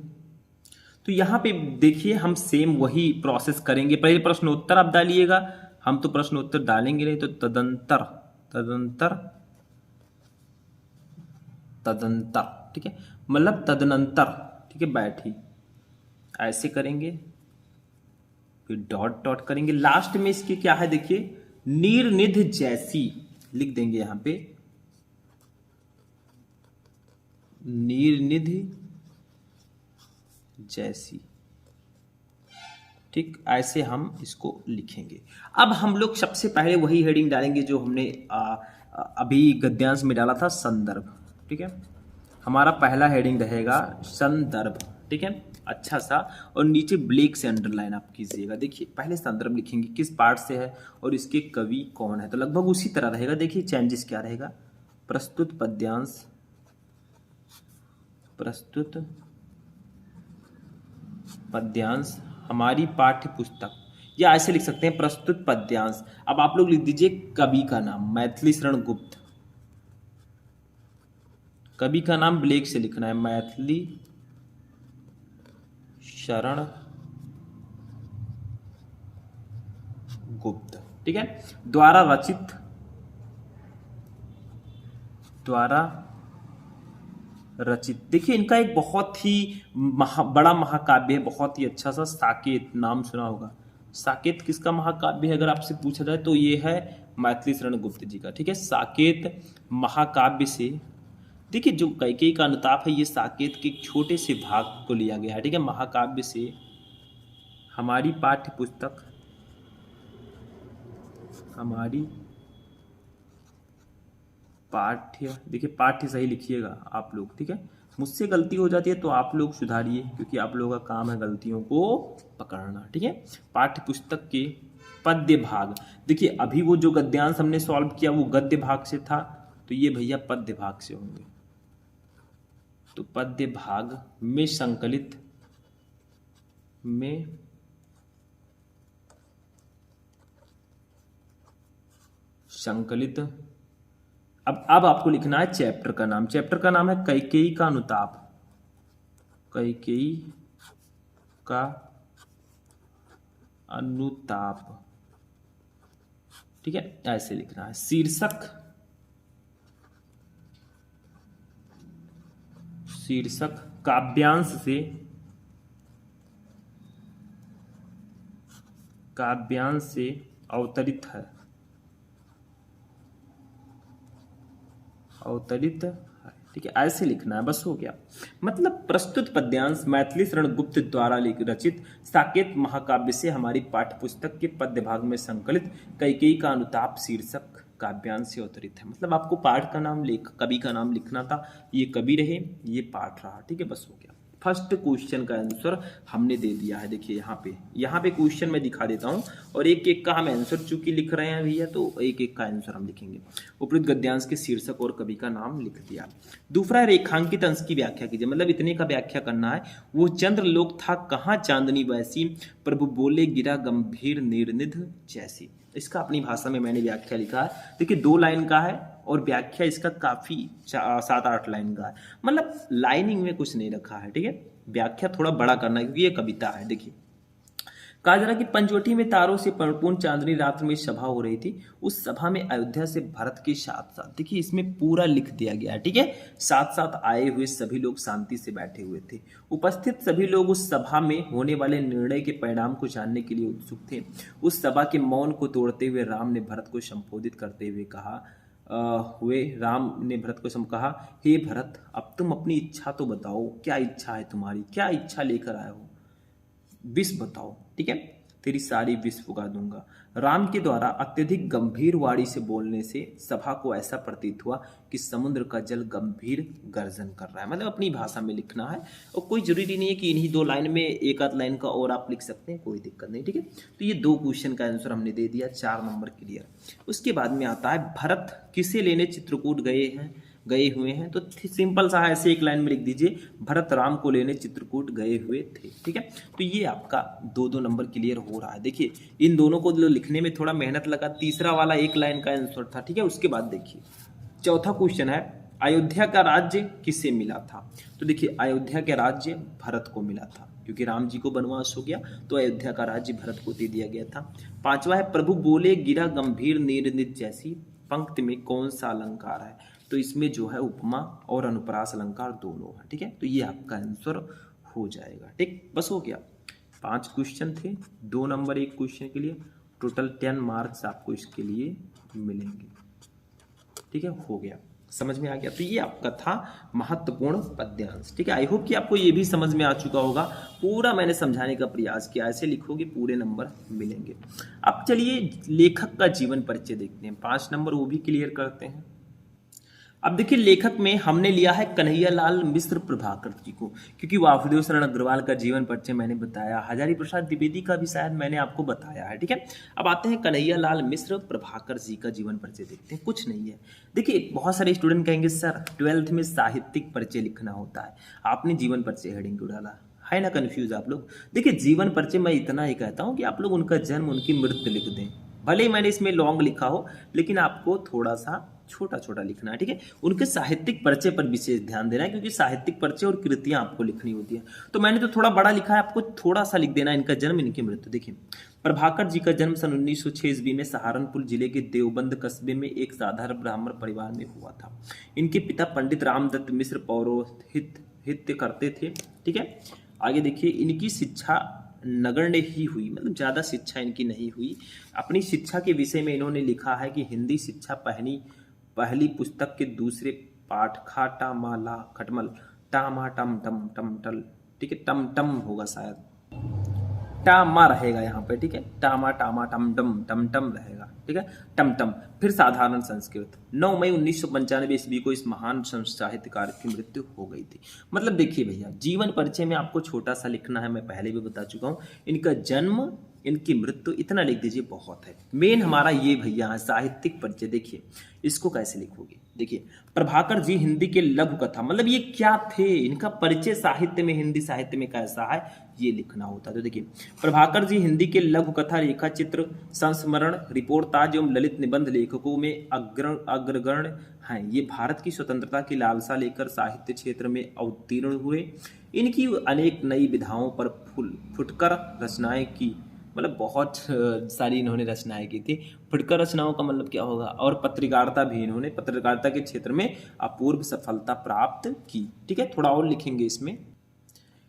तो यहाँ पे देखिए हम सेम वही प्रोसेस करेंगे। पहले प्रश्नोत्तर आप डालिएगा, हम तो प्रश्नोत्तर डालेंगे नहीं, तो तदंतर तदंतर तदंतर। ठीक है, मतलब तदनंतर। ठीक है, बैठी ऐसे करेंगे, फिर डॉट डॉट करेंगे। लास्ट में इसके क्या है देखिए, नीरनिध जैसी लिख देंगे यहां पे, नीरनिधि जैसी। ठीक, ऐसे हम इसको लिखेंगे। अब हम लोग सबसे पहले वही हेडिंग डालेंगे जो हमने अभी गद्यांश में डाला था, संदर्भ। ठीक है, हमारा पहला हेडिंग रहेगा संदर्भ। ठीक है, अच्छा सा, और नीचे ब्लैक से अंडरलाइन आप कीजिएगा। देखिए पहले संदर्भ लिखेंगे, किस पार्ट से है और इसके कवि कौन है। तो लगभग उसी तरह रहेगा। देखिए चेंजेस क्या रहेगा, प्रस्तुत पद्यांश, प्रस्तुत पद्यांश हमारी पाठ्य पुस्तक, या ऐसे लिख सकते हैं प्रस्तुत पद्यांश। अब आप लोग लिख दीजिए कवि का नाम, मैथिली शरण गुप्त। कवि का नाम ब्लैक से लिखना है, मैथिली शरण गुप्त। ठीक है, द्वारा रचित, द्वारा रचित। देखिए इनका एक बहुत ही बड़ा महाकाव्य है, बहुत ही अच्छा सा, साकेत नाम सुना होगा। साकेत किसका महाकाव्य है अगर आपसे पूछा जाए तो ये है मैथिली शरण गुप्त जी का। ठीक है, साकेत महाकाव्य से, देखिए जो कैकेयी का अनुताप है ये साकेत के एक छोटे से भाग को लिया गया है। ठीक है, महाकाव्य से हमारी पाठ्य पुस्तक, हमारी पाठ्य, देखिए पाठ्य सही लिखिएगा आप लोग। ठीक है, मुझसे गलती हो जाती है तो आप लोग सुधारिए, क्योंकि आप लोगों का काम है गलतियों को पकड़ना। ठीक है, पाठ्य पुस्तक के पद्य भाग। देखिए अभी वो जो गद्यांश हमने सॉल्व किया वो गद्य भाग से था, तो ये भैया पद्य भाग से होंगे। तो पद्य भाग में संकलित, में संकलित। अब आपको लिखना है चैप्टर का नाम। चैप्टर का नाम है कैकेयी का अनुताप, कैकेयी का अनुताप। ठीक है, ऐसे लिखना है। शीर्षक, शीर्षक काव्यांश से, काव्यांश से अवतरित है, अवतरित है। ठीक है, ऐसे लिखना है, बस हो गया। मतलब प्रस्तुत पद्यांश मैथिली शरण गुप्त द्वारा रचित साकेत महाकाव्य से हमारी पाठ्य पुस्तक के पद्य भाग में संकलित कैकेयी का अनुताप शीर्षक काव्यांश से अवतरित है। मतलब आपको पाठ का नाम, कवि का नाम लिखना था। ये कवि रहे, ये पाठ रहा। ठीक है, बस हो गया। फर्स्ट क्वेश्चन का आंसर हमने दे दिया है। देखिए यहाँ पे क्वेश्चन मैं दिखा देता हूँ, और एक एक का हम आंसर चूंकि लिख रहे हैं भैया, तो एक एक का आंसर हम लिखेंगे। उपयुक्त गद्यांश के शीर्षक और कवि का नाम लिख दिया। दूसरा, रेखांकित अंश की व्याख्या कीजिए। मतलब इतने का व्याख्या करना है। वो चंद्रलोक था कहाँ चांदनी वैसी, प्रभु बोले गिरा गंभीर निर्निध जैसी। इसका अपनी भाषा में मैंने व्याख्या लिखा है। देखिए 2 लाइन का है, और व्याख्या इसका काफी 7-8 लाइन का है। मतलब लाइनिंग में कुछ नहीं रखा है। ठीक है, व्याख्या थोड़ा बड़ा करना है क्योंकि ये कविता है। देखिए कहा जा रहा कि पंचवटी में तारों से परिपूर्ण चांदनी रात में सभा हो रही थी। उस सभा में अयोध्या से भरत के साथ साथ, देखिए इसमें पूरा लिख दिया गया है, ठीक है, साथ साथ आए हुए सभी लोग शांति से बैठे हुए थे। उपस्थित सभी लोग उस सभा में होने वाले निर्णय के परिणाम को जानने के लिए उत्सुक थे। उस सभा के मौन को तोड़ते हुए राम ने भरत को संबोधित करते हुए कहा, कहा, हे भरत, अब तुम अपनी इच्छा तो बताओ, क्या इच्छा है तुम्हारी, क्या इच्छा लेकर आए हो, विष बताओ, ठीक है, तेरी सारी विष फुका दूंगा। राम के द्वारा अत्यधिक गंभीर वाणी से बोलने से सभा को ऐसा प्रतीत हुआ कि समुद्र का जल गंभीर गर्जन कर रहा है। मतलब अपनी भाषा में लिखना है और कोई जरूरी नहीं है कि इन्हीं 2 लाइन में एक आध लाइन का और आप लिख सकते हैं, कोई दिक्कत नहीं, ठीक है। तो ये 2 क्वेश्चन का आंसर हमने दे दिया, 4 नंबर क्लियर। उसके बाद में आता है भरत किसे लेने चित्रकूट गए हुए हैं। तो सिंपल सा है, ऐसे एक लाइन में लिख दीजिए, भरत राम को लेने चित्रकूट गए हुए थे, ठीक है। तो ये आपका 2-2 नंबर क्लियर हो रहा है। देखिए इन दोनों को लिखने में थोड़ा मेहनत लगा, तीसरा वाला एक लाइन का आंसर था, ठीक है। उसके बाद देखिए चौथा क्वेश्चन है, अयोध्या का राज्य किसे मिला था। तो देखिए अयोध्या का राज्य भरत को मिला था, क्योंकि राम जी को वनवास हो गया तो अयोध्या का राज्य भरत को दे दिया गया था। 5वां है, प्रभु बोले गिरा गंभीर निर्नित जैसी पंक्ति में कौन सा अलंकार है। तो इसमें जो है उपमा और अनुप्रास अलंकार दोनों है, ठीक है। तो ये आपका आंसर हो जाएगा, ठीक। बस हो गया, 5 क्वेश्चन थे, 2 नंबर एक क्वेश्चन के लिए, टोटल 10 मार्क्स आपको इसके लिए मिलेंगे, ठीक है। हो गया, समझ में आ गया। तो ये आपका था महत्वपूर्ण पद्यांश, ठीक है। आई होप कि आपको ये भी समझ में आ चुका होगा, पूरा मैंने समझाने का प्रयास किया, ऐसे लिखोगे पूरे नंबर मिलेंगे। अब चलिए लेखक का जीवन परिचय देखते हैं, 5 नंबर वो भी क्लियर करते हैं। अब देखिए लेखक में हमने लिया है कन्हैयालाल मिश्र प्रभाकर जी को, क्योंकि वासुदेव शरण अग्रवाल का जीवन परिचय मैंने बताया, हजारी प्रसाद द्विवेदी का भी शायद मैंने आपको बताया है, ठीक है। अब आते हैं कन्हैयालाल मिश्र प्रभाकर जी का जीवन परिचय देखते हैं। कुछ नहीं है, देखिए बहुत सारे स्टूडेंट कहेंगे सर 12th में साहित्यिक परिचय लिखना होता है, आपने जीवन परिचय हेडिंग क्यों डाला है ना, कंफ्यूज आप लोग। देखिए जीवन परिचय मैं इतना ही कहता हूँ कि आप लोग उनका जन्म उनकी मृत्यु लिख दें, भले ही मैंने इसमें लॉन्ग लिखा हो, लेकिन आपको थोड़ा सा छोटा छोटा लिखना है, ठीक है। उनके साहित्यिक परिचय पर विशेष ध्यान देना है, क्योंकि साहित्यिक परिचय और कृतियां आपको लिखनी होती है। तो मैंने तो थोड़ा बड़ा लिखा है, आपको थोड़ा सा लिख देना है, इनका जन्म इनकी मृत्यु। देखिए प्रभाकर जी का जन्म सन 1906 ईस्वी में सहारनपुर जिले के देवबंद कस्बे में एक साधारण ब्राह्मण परिवार में हुआ था। इनके पिता पंडित रामदत्त मिश्र पौरोहित्य करते थे, ठीक है। आगे देखिए इनकी शिक्षा नगण्य ही हुई, मतलब ज़्यादा शिक्षा इनकी नहीं हुई। अपनी शिक्षा के विषय में इन्होंने लिखा है कि हिंदी शिक्षा पहली पुस्तक के दूसरे पाठ खा टा मा ला खटमल टा मा टम टम टम टल, ठीक है, टम टम होगा शायद, टा मा रहेगा यहाँ पे, ठीक है, टा मा टम टम टम टम रहेगा, ठीक है, टम टम। फिर साधारण संस्कृत। 9 मई 1995 ईस्वी को इस महान साहित्यकार की मृत्यु हो गई थी। मतलब देखिए भैया जीवन परिचय में आपको छोटा सा लिखना है, मैं पहले भी बता चुका हूँ, इनका जन्म इनकी मृत्यु इतना लिख दीजिए बहुत है। मेन हमारा ये भैया है साहित्यिक परिचय। देखिए इसको कैसे लिखोगे, देखिए प्रभाकर जी हिंदी के लघु कथा, मतलब ये क्या थे, इनका परिचय साहित्य में, हिंदी साहित्य में कैसा है ये लिखना होता है। तो देखिए प्रभाकर जी हिंदी के लघु कथा, रेखा चित्र, संस्मरण, रिपोर्टाज एवं ललित निबंध लेखकों में अग्रगण्य हैं। ये भारत की स्वतंत्रता की लालसा लेकर साहित्य क्षेत्र में अवतीर्ण हुए। इनकी अनेक नई विधाओं पर फुटकर रचनाएं की, मतलब बहुत सारी इन्होंने रचनाएं की थी। फुटकर रचनाओं का मतलब क्या होगा, और पत्रकारिता भी, इन्होंने पत्रकारिता के क्षेत्र में अपूर्व सफलता प्राप्त की, ठीक है। थोड़ा और लिखेंगे इसमें,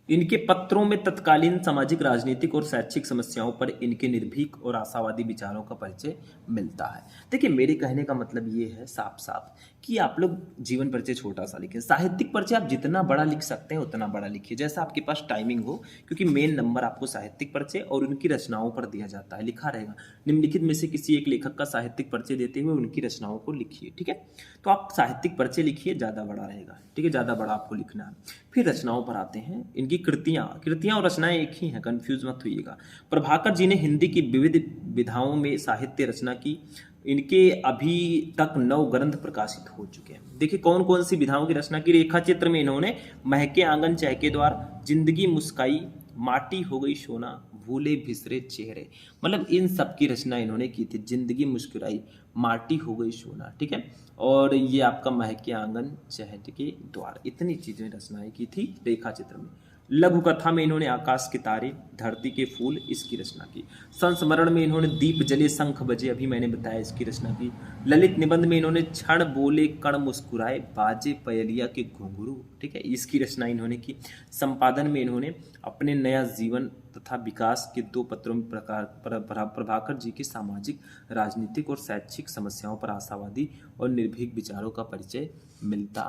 इनके पत्रों में तत्कालीन सामाजिक, राजनीतिक और शैक्षिक समस्याओं पर इनके निर्भीक और आशावादी विचारों का परिचय मिलता है। देखिए मेरे कहने का मतलब ये है साफ साफ कि आप लोग जीवन परिचय छोटा सा लिखें, साहित्यिक परिचय आप जितना बड़ा लिख सकते हैं उतना बड़ा लिखिए, जैसा आपके पास टाइमिंग हो, क्योंकि मेन नंबर आपको साहित्यिक परिचय और उनकी रचनाओं पर दिया जाता है। लिखा रहेगा निम्नलिखित में से किसी एक लेखक का साहित्यिक परिचय देते हुए उनकी रचनाओं को लिखिए, ठीक है। तो आप साहित्यिक परिचय लिखिए, ज़्यादा बड़ा रहेगा, ठीक है, ज़्यादा बड़ा आपको लिखना है। फिर रचनाओं पर आते हैं, इनकी कृतियां और रचनाएं एक ही हैं, कंफ्यूज मत होइएगा। प्रभाकर जी ने हिंदी की विविध विधाओं में साहित्य रचना की। इनके अभी तक 9 ग्रंथ प्रकाशित हो चुके हैं। देखिए कौन कौन सी विधाओं की रचना की। रेखा चित्र में इन्होंने महके आंगन चहके द्वार, जिंदगी मुस्काई, माटी हो गई सोना, भूले बिसरे चेहरे, मतलब इन सब की रचना इन्होंने की थी। जिंदगी मुस्कुराई, माटी हो गई सोना, ठीक है, और ये आपका महके आंगन चहके द्वार, इतनी चीजें रचनाएं की थी रेखा चित्र में। लघु कथा में इन्होंने आकाश के तारे, धरती के फूल इसकी रचना की। संस्मरण में इन्होंने दीप जले शंख बजे, अभी मैंने बताया, इसकी रचना की। ललित निबंध में इन्होंने क्षण बोले कण मुस्कुराए, बाजे पयलिया के घुंघरू, ठीक है, इसकी रचना इन्होंने की। संपादन में इन्होंने अपने नया जीवन तथा विकास के 2 पत्रों में प्रभाकर जी की सामाजिक, राजनीतिक और शैक्षिक समस्याओं पर आशावादी और निर्भीक विचारों का परिचय मिलता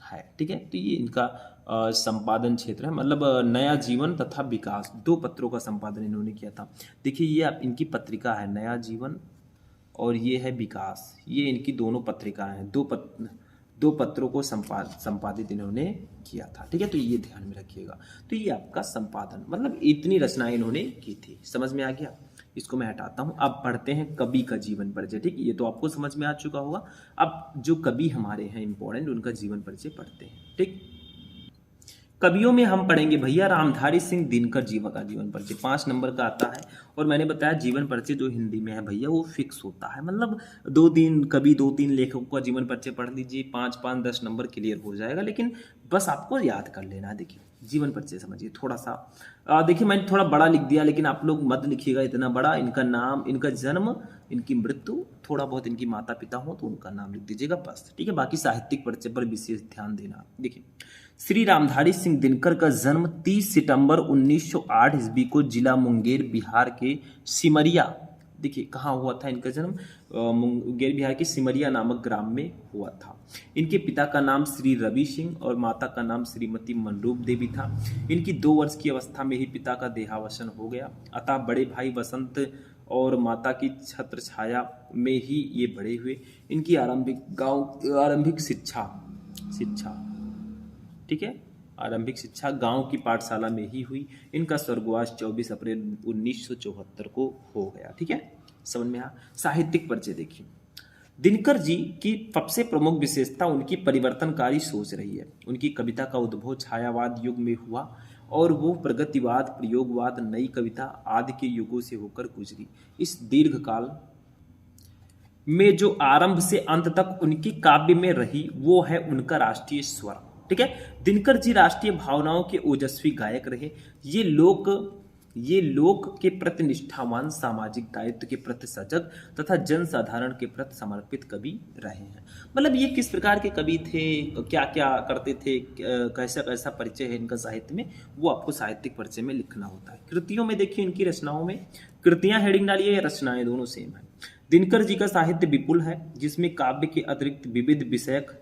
है, ठीक है। तो ये इनका संपादन क्षेत्र है, मतलब नया जीवन तथा विकास, 2 पत्रों का संपादन इन्होंने किया था। देखिए ये आप इनकी पत्रिका है, नया जीवन और ये है विकास, ये इनकी दोनों पत्रिकाएं हैं। 2 पत्रों को संपादित इन्होंने किया था, ठीक है। तो ये ध्यान में रखिएगा। तो ये आपका संपादन, मतलब इतनी रचनाएं इन्होंने की थी। समझ में आ गया? इसको मैं हटाता हूं। अब पढ़ते हैं कवि का जीवन परिचय, ठीक है। ये तो आपको समझ में आ चुका होगा। अब जो कवि हमारे हैं इंपॉर्टेंट, उनका जीवन परिचय पढ़ते हैं, ठीक। कवियों में हम पढ़ेंगे भैया रामधारी सिंह दिनकर जी का जीवन परिचय 5 नंबर का आता है। और मैंने बताया जीवन परिचय जो हिंदी में है भैया वो फिक्स होता है, मतलब 2-3 लेखकों का जीवन परिचय पढ़ लीजिए, 5-5 10 नंबर क्लियर हो जाएगा। लेकिन बस आपको याद कर लेना है। देखिए जीवन परिचय समझिए थोड़ा सा। देखिए मैंने थोड़ा बड़ा लिख दिया, लेकिन आप लोग मत लिखिएगा इतना बड़ा। इनका नाम, इनका जन्म, इनकी मृत्यु, थोड़ा बहुत इनकी माता पिता हो तो उनका नाम लिख दीजिएगा बस, ठीक है। बाकी साहित्यिक परिचय पर विशेष ध्यान देना। देखिए श्री रामधारी सिंह दिनकर का जन्म 30 सितंबर 1908 ईस्वी को जिला मुंगेर बिहार के सिमरिया, देखिए कहाँ हुआ था इनका जन्म, मुंगेर बिहार के सिमरिया नामक ग्राम में हुआ था। इनके पिता का नाम श्री रवि सिंह और माता का नाम श्रीमती मनरूप देवी था। इनकी 2 वर्ष की अवस्था में ही पिता का देहावसान हो गया, अतः बड़े भाई वसंत और माता की छत्र छाया में ही ये बड़े हुए। इनकी आरंभिक शिक्षा, ठीक है, आरंभिक शिक्षा गांव की पाठशाला में ही हुई। इनका स्वर्गवास 24 अप्रैल 1974 को हो गया, ठीक है। समझ में आ। साहित्यिक परिचय देखिए, दिनकर जी की सबसे प्रमुख विशेषता उनकी परिवर्तनकारी सोच रही है। उनकी कविता का उद्भव छायावाद युग में हुआ और वो प्रगतिवाद, प्रयोगवाद, नई कविता आदि के युगों से होकर गुजरी। इस दीर्घ काल में जो आरंभ से अंत तक उनकी काव्य में रही वो है उनका राष्ट्रीय स्वर, ठीक है। दिनकर जी राष्ट्रीय भावनाओं के ओजस्वी गायक रहे। ये लोक के प्रति निष्ठावान, सामाजिक दायित्व के प्रति सजग तथा जनसाधारण के प्रति समर्पित कवि रहे हैं। मतलब ये किस प्रकार के कवि थे, क्या क्या करते थे, कैसा कैसा परिचय है इनका साहित्य में, वो आपको साहित्यिक परिचय में लिखना होता है। कृतियों में देखिए इनकी रचनाओं में, कृतियां हेडिंग डालिए या रचनाएं, दोनों सेम है। दिनकर जी का साहित्य विपुल है, जिसमें काव्य के अतिरिक्त विविध विषयक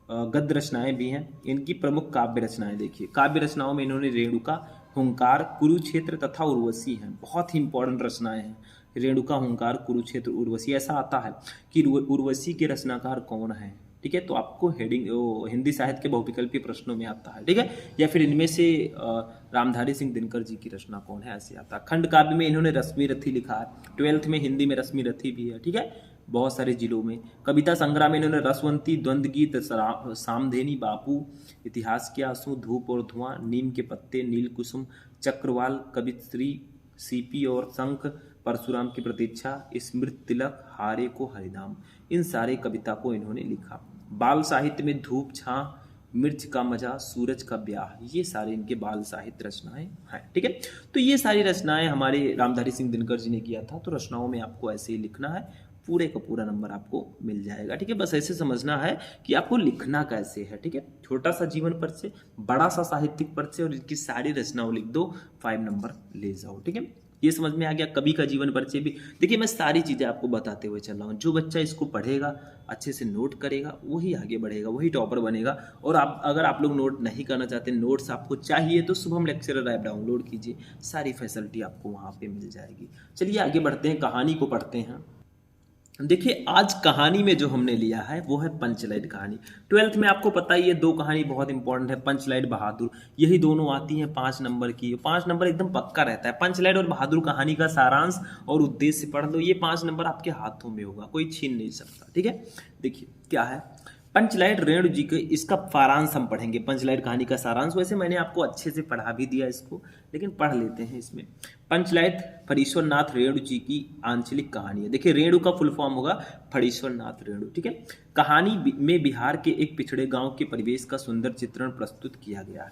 गद्य रचनाएं भी हैं। इनकी प्रमुख काव्य रचनाएं देखिए, काव्य रचनाओं में इन्होंने रेणुका, हुंकार, कुरुक्षेत्र तथा उर्वशी हैं। बहुत ही इंपॉर्टेंट रचनाएं हैं रेणुका, हुंकार, कुरुक्षेत्र, उर्वशी। ऐसा आता है कि उर्वशी के रचनाकार कौन है, ठीक है। तो आपको हेडिंग हिंदी साहित्य के बहुविकल्पीय प्रश्नों में आता है, ठीक है। या फिर इनमें से रामधारी सिंह दिनकर जी की रचना कौन है, ऐसे आता है। खंड काव्य में इन्होंने रश्मि रथी लिखा है, 12th में हिंदी में रश्मि रथी भी है, ठीक है, बहुत सारे जिलों में। कविता संग्रह में इन्होंने रसवंती, द्वंद्व गीत, सामधेनी, बापू, इतिहास के आंसू, धूप और धुआं, नीम के पत्ते, नील कुसुम, चक्रवाल, कविश्री, सीपी और शंख, परशुराम की प्रतीक्षा, स्मृत तिलक, हारे को हरिनाम, इन सारे कविता को इन्होंने लिखा। बाल साहित्य में धूप, छां, मिर्च का मजा, सूरज का ब्याह, ये सारे इनके बाल साहित्य रचनाएं हैं, ठीक है। तो ये सारी रचनाएं हमारे रामधारी सिंह दिनकर जी ने किया था। तो रचनाओं में आपको ऐसे ही लिखना है, पूरे का पूरा नंबर आपको मिल जाएगा, ठीक है। बस ऐसे समझना है कि आपको लिखना कैसे है, ठीक है। छोटा सा जीवन परिचय, बड़ा सा साहित्यिक परिचय और इनकी सारी रचनाओं लिख दो, 5 नंबर ले जाओ, ठीक है। ये समझ में आ गया। कवि का जीवन परिचय भी देखिए, मैं सारी चीज़ें आपको बताते हुए चल रहा हूँ। जो बच्चा इसको पढ़ेगा, अच्छे से नोट करेगा, वही आगे बढ़ेगा, वही टॉपर बनेगा। और अगर आप लोग नोट नहीं करना चाहते, नोट्स आपको चाहिए, तो शुभम लेक्चरर ऐप डाउनलोड कीजिए, सारी फैसिलिटी आपको वहाँ पे मिल जाएगी। चलिए आगे बढ़ते हैं, कहानी को पढ़ते हैं। देखिए आज कहानी में जो हमने लिया है वो है पंचलाइट कहानी। 12th में आपको पता ही है 2 कहानी बहुत इंपॉर्टेंट है, पंचलाइट, बहादुर, यही दोनों आती हैं 5 नंबर की। 5 नंबर एकदम पक्का रहता है। पंचलाइट और बहादुर कहानी का सारांश और उद्देश्य पढ़ लो, ये 5 नंबर आपके हाथों में होगा, कोई छीन नहीं सकता, ठीक है। देखिए क्या है पंचलाइट, रेणु जी के, इसका सारांश हम पढ़ेंगे। पंचलाइट कहानी का सारांश वैसे मैंने आपको अच्छे से पढ़ा भी दिया इसको, लेकिन पढ़ लेते हैं इसमें। पंचलाइट फणीश्वरनाथ रेणु जी की आंचलिक कहानी है। देखिए रेणु का फुल फॉर्म होगा फणीश्वरनाथ रेणु, ठीक है। कहानी में बिहार के एक पिछड़े गांव के परिवेश का सुंदर चित्रण प्रस्तुत किया गया है।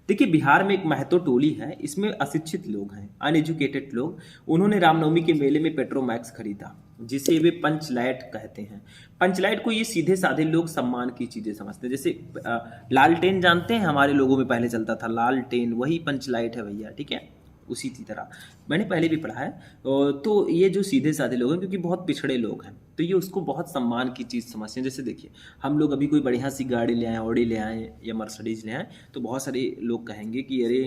देखिए बिहार में एक महतो टोली है, इसमें अशिक्षित लोग हैं, अनएजुकेटेड लोग। उन्होंने रामनवमी के मेले में पेट्रोमैक्स खरीदा, जिसे वे पंचलाइट कहते हैं। पंचलाइट को ये सीधे साधे लोग सम्मान की चीजें समझते हैं। जैसे लालटेन जानते हैं, हमारे लोगों में पहले चलता था लालटेन, वही पंचलाइट है भैया, ठीक है। उसी की तरह मैंने पहले भी पढ़ा है। तो ये जो सीधे साधे लोग हैं, क्योंकि बहुत पिछड़े लोग हैं, तो ये उसको बहुत सम्मान की चीज़ समझते हैं। जैसे देखिए हम लोग अभी कोई बढ़िया सी गाड़ी ले आए, ऑडी ले आए या मर्सिडीज ले आए, तो बहुत सारे लोग कहेंगे कि अरे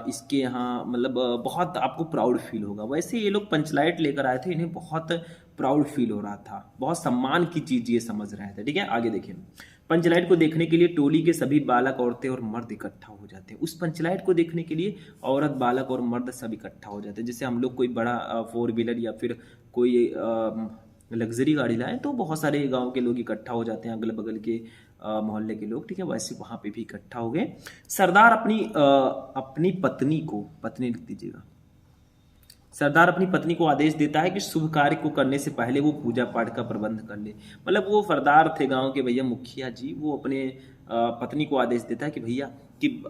इसके यहाँ मतलब बहुत आपको प्राउड फील होगा। वैसे ये लोग पंचलाइट लेकर आए थे, इन्हें बहुत प्राउड फील हो रहा था, बहुत सम्मान की चीज़ ये समझ रहे थे, ठीक है। आगे देखिए, पंचलाइट को देखने के लिए टोली के सभी बालक, औरतें और मर्द इकट्ठा हो जाते हैं। उस पंचलाइट को देखने के लिए औरत, बालक और मर्द सब इकट्ठा हो जाते हैं। जैसे हम लोग कोई बड़ा 4 व्हीलर या फिर कोई लग्जरी गाड़ी लाएं, तो बहुत सारे गांव के लोग इकट्ठा हो जाते हैं, अगल बगल के मोहल्ले के लोग, ठीक है। वैसे वहां पे भी इकट्ठा हो गए। सरदार अपनी पत्नी को, पत्नी लिख दीजिएगा, सरदार अपनी पत्नी को आदेश देता है कि शुभ कार्य को करने से पहले वो पूजा पाठ का प्रबंध कर ले। मतलब वो सरदार थे गांव के भैया, मुखिया जी, वो अपने पत्नी को आदेश देता है कि भैया कि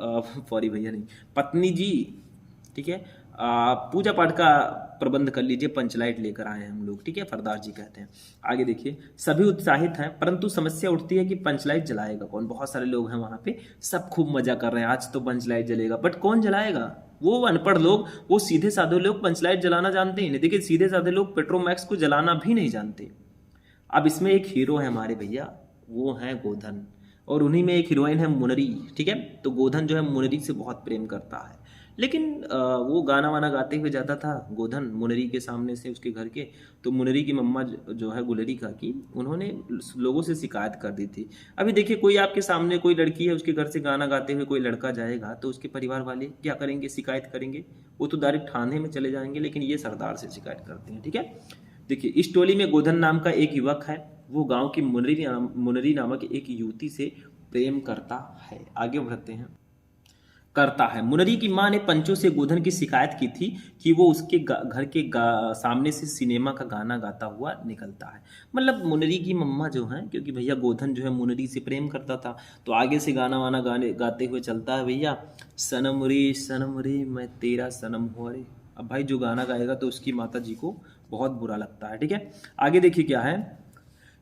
सॉरी भैया नहीं, पत्नी जी, ठीक है, पूजा पाठ का प्रबंध कर लीजिए, पंचलाइट लेकर आए हैं हम लोग, ठीक है, सरदार जी कहते हैं। आगे देखिए, सभी उत्साहित हैं, परंतु समस्या उठती है कि पंचलाइट जलाएगा कौन। बहुत सारे लोग हैं वहां पे, सब खूब मजा कर रहे हैं, आज तो पंचलाइट जलेगा, बट कौन जलाएगा? वो अनपढ़ लोग, वो सीधे साधे लोग पंचलाइट जलाना जानते ही नहीं। देखिए सीधे साधे लोग पेट्रोमैक्स को जलाना भी नहीं जानते। अब इसमें एक हीरो है हमारे भैया, वो है गोधन, और उन्हीं में एक हीरोइन है मुनरी, ठीक है। तो गोधन जो है मुनरी से बहुत प्रेम करता है, लेकिन वो गाना वाना गाते हुए जाता था गोधन मुनरी के सामने से उसके घर के। तो मुनरी की मम्मा जो है गुलरी काकी, उन्होंने लोगों से शिकायत कर दी थी। अभी देखिए कोई आपके सामने कोई लड़की है, उसके घर से गाना गाते हुए कोई लड़का जाएगा, तो उसके परिवार वाले क्या करेंगे? शिकायत करेंगे। वो तो डायरेक्ट थाने में चले जाएंगे, लेकिन ये सरदार से शिकायत करते हैं, ठीक है। देखिए इस टोली में गोधन नाम का एक युवक है, वो गाँव की मुनरी नामक एक युवती से प्रेम करता है। आगे बढ़ते हैं। करता है। मुनरी की मां ने पंचों से गोधन की शिकायत की थी कि वो उसके घर के सामने से सिनेमा का गाना गाता हुआ निकलता है। मतलब मुनरी की मम्मा जो है, क्योंकि भैया गोधन जो है मुनरी से प्रेम करता था, तो आगे से गाना वाना गाते हुए चलता है भैया, सनम रे मैं तेरा सनम हुआ रे। अब भाई जो गाना गाएगा तो उसकी माता जी को बहुत बुरा लगता है, ठीक है। आगे देखिए क्या है।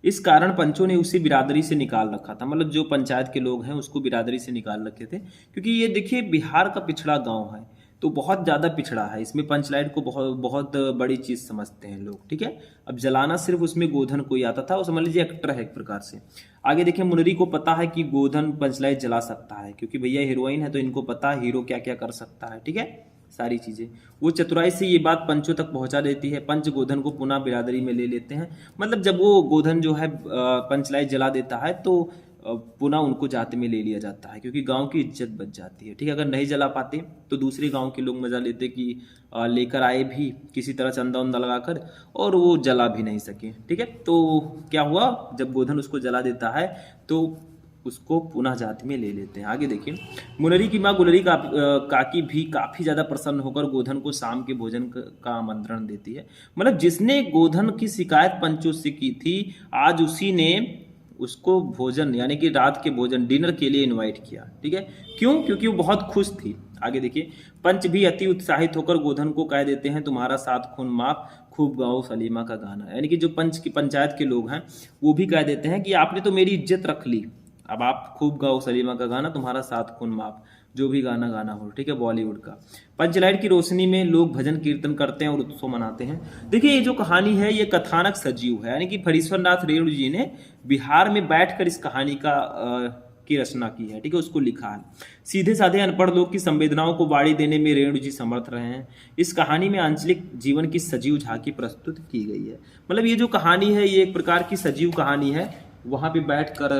इस कारण पंचों ने उसे बिरादरी से निकाल रखा था। मतलब जो पंचायत के लोग हैं उसको बिरादरी से निकाल रखे थे, क्योंकि ये देखिए बिहार का पिछड़ा गांव है, तो बहुत ज़्यादा पिछड़ा है। इसमें पंचलाइट को बहुत बहुत बड़ी चीज़ समझते हैं लोग, ठीक है। अब जलाना सिर्फ उसमें गोधन को ही आता था, वो समझ लीजिए एक्टर है एक प्रकार से। आगे देखिए, मुनरी को पता है कि गोधन पंचलाइट जला सकता है, क्योंकि भैया हीरोइन है तो इनको पता है हीरो क्या क्या कर सकता है, ठीक है, सारी चीजें। वो चतुराई से ये बात पंचों तक पहुंचा देती है। पंच गोधन को पुनः बिरादरी में ले लेते हैं। मतलब जब वो गोधन जो है पंचलाइट जला देता है, तो पुनः उनको जाति में ले लिया जाता है, क्योंकि गांव की इज्जत बच जाती है, ठीक है। अगर नहीं जला पाते तो दूसरे गांव के लोग मजा लेते कि लेकर आए भी किसी तरह चंदा उंदा लगाकर, और वो जला भी नहीं सके, ठीक है। तो क्या हुआ, जब गोधन उसको जला देता है तो उसको पुनः जाति में ले लेते हैं। आगे देखिए, मुनरी की माँ गुलरी काकी भी काफी ज्यादा प्रसन्न होकर गोधन को शाम के भोजन का आमंत्रण देती है। मतलब जिसने गोधन की शिकायत पंचों से की थी, आज उसी ने उसको भोजन यानी कि रात के भोजन डिनर के लिए इनवाइट किया, ठीक है। क्यों? क्योंकि वो बहुत खुश थी। आगे देखिए, पंच भी अति उत्साहित होकर गोधन को कह देते हैं, तुम्हारा साथ खून माफ, खूब गाओ सलीमा का गाना। यानी कि जो पंच की पंचायत के लोग हैं वो भी कह देते हैं कि आपने तो मेरी इज्जत रख ली, अब आप खूब गाओ सलीमा का गाना, तुम्हारा साथ खून माफ, जो भी गाना गाना हो, ठीक है, बॉलीवुड का। पंचलाइट की रोशनी में लोग भजन कीर्तन करते हैं और उत्सव मनाते हैं। देखिए ये जो कहानी है ये कथानक सजीव है, यानी कि फणीश्वर नाथ रेणु जी ने बिहार में बैठकर इस कहानी की रचना की है, ठीक है, उसको लिखा है। सीधे साधे अनपढ़ लोग की संवेदनाओं को बाड़ी देने में रेणु जी समर्थ रहे हैं। इस कहानी में आंचलिक जीवन की सजीव झांकी प्रस्तुत की गई है। मतलब ये जो कहानी है ये एक प्रकार की सजीव कहानी है। वहां पे बैठकर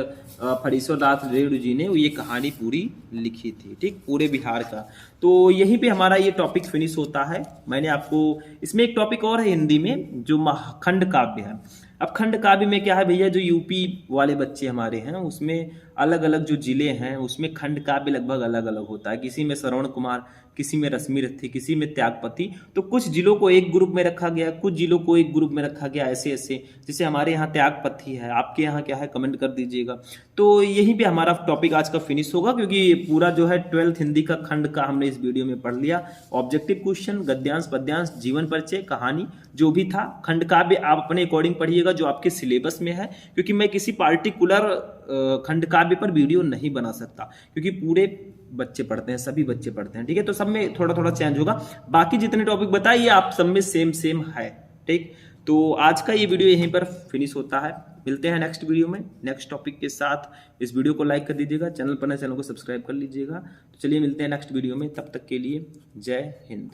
फणीश्वर नाथ रेणु जी ने ये कहानी पूरी लिखी थी, ठीक, पूरे बिहार का। तो यहीं पे हमारा ये टॉपिक फिनिश होता है। मैंने आपको इसमें एक टॉपिक और है हिंदी में, जो खंड काव्य है। अब खंड काव्य में क्या है भैया, जो यूपी वाले बच्चे हमारे हैं उसमें अलग अलग जो जिले हैं उसमें खंड काव्य लगभग अलग अलग होता है। किसी में श्रवण कुमार, किसी में रश्मिरथी, किसी में त्यागपति। तो कुछ जिलों को एक ग्रुप में रखा गया, कुछ जिलों को एक ग्रुप में रखा गया, ऐसे ऐसे। जैसे हमारे यहाँ त्यागपति है, आपके यहाँ क्या है कमेंट कर दीजिएगा। तो यहीं पे हमारा टॉपिक आज का फिनिश होगा, क्योंकि पूरा जो है 12th हिंदी का खंड का हमने इस वीडियो में पढ़ लिया। ऑब्जेक्टिव क्वेश्चन, गद्यांश, पद्यांश, जीवन परिचय, कहानी जो भी था। खंड काव्य आप अपने अकॉर्डिंग पढ़िएगा जो आपके सिलेबस में है, क्योंकि मैं किसी पार्टिकुलर खंड काव्य पर वीडियो नहीं बना सकता, क्योंकि पूरे बच्चे पढ़ते हैं, सभी बच्चे पढ़ते हैं, ठीक है। तो सब में थोड़ा थोड़ा चेंज होगा। बाकी जितने टॉपिक बताए ये आप सब में सेम सेम है, ठीक। तो आज का ये वीडियो यहीं पर फिनिश होता है। मिलते हैं नेक्स्ट वीडियो में नेक्स्ट टॉपिक के साथ। इस वीडियो को लाइक कर दीजिएगा, चैनल पर नए चैनल को सब्सक्राइब कर लीजिएगा। तो चलिए मिलते हैं नेक्स्ट वीडियो में, तब तक के लिए जय हिंद।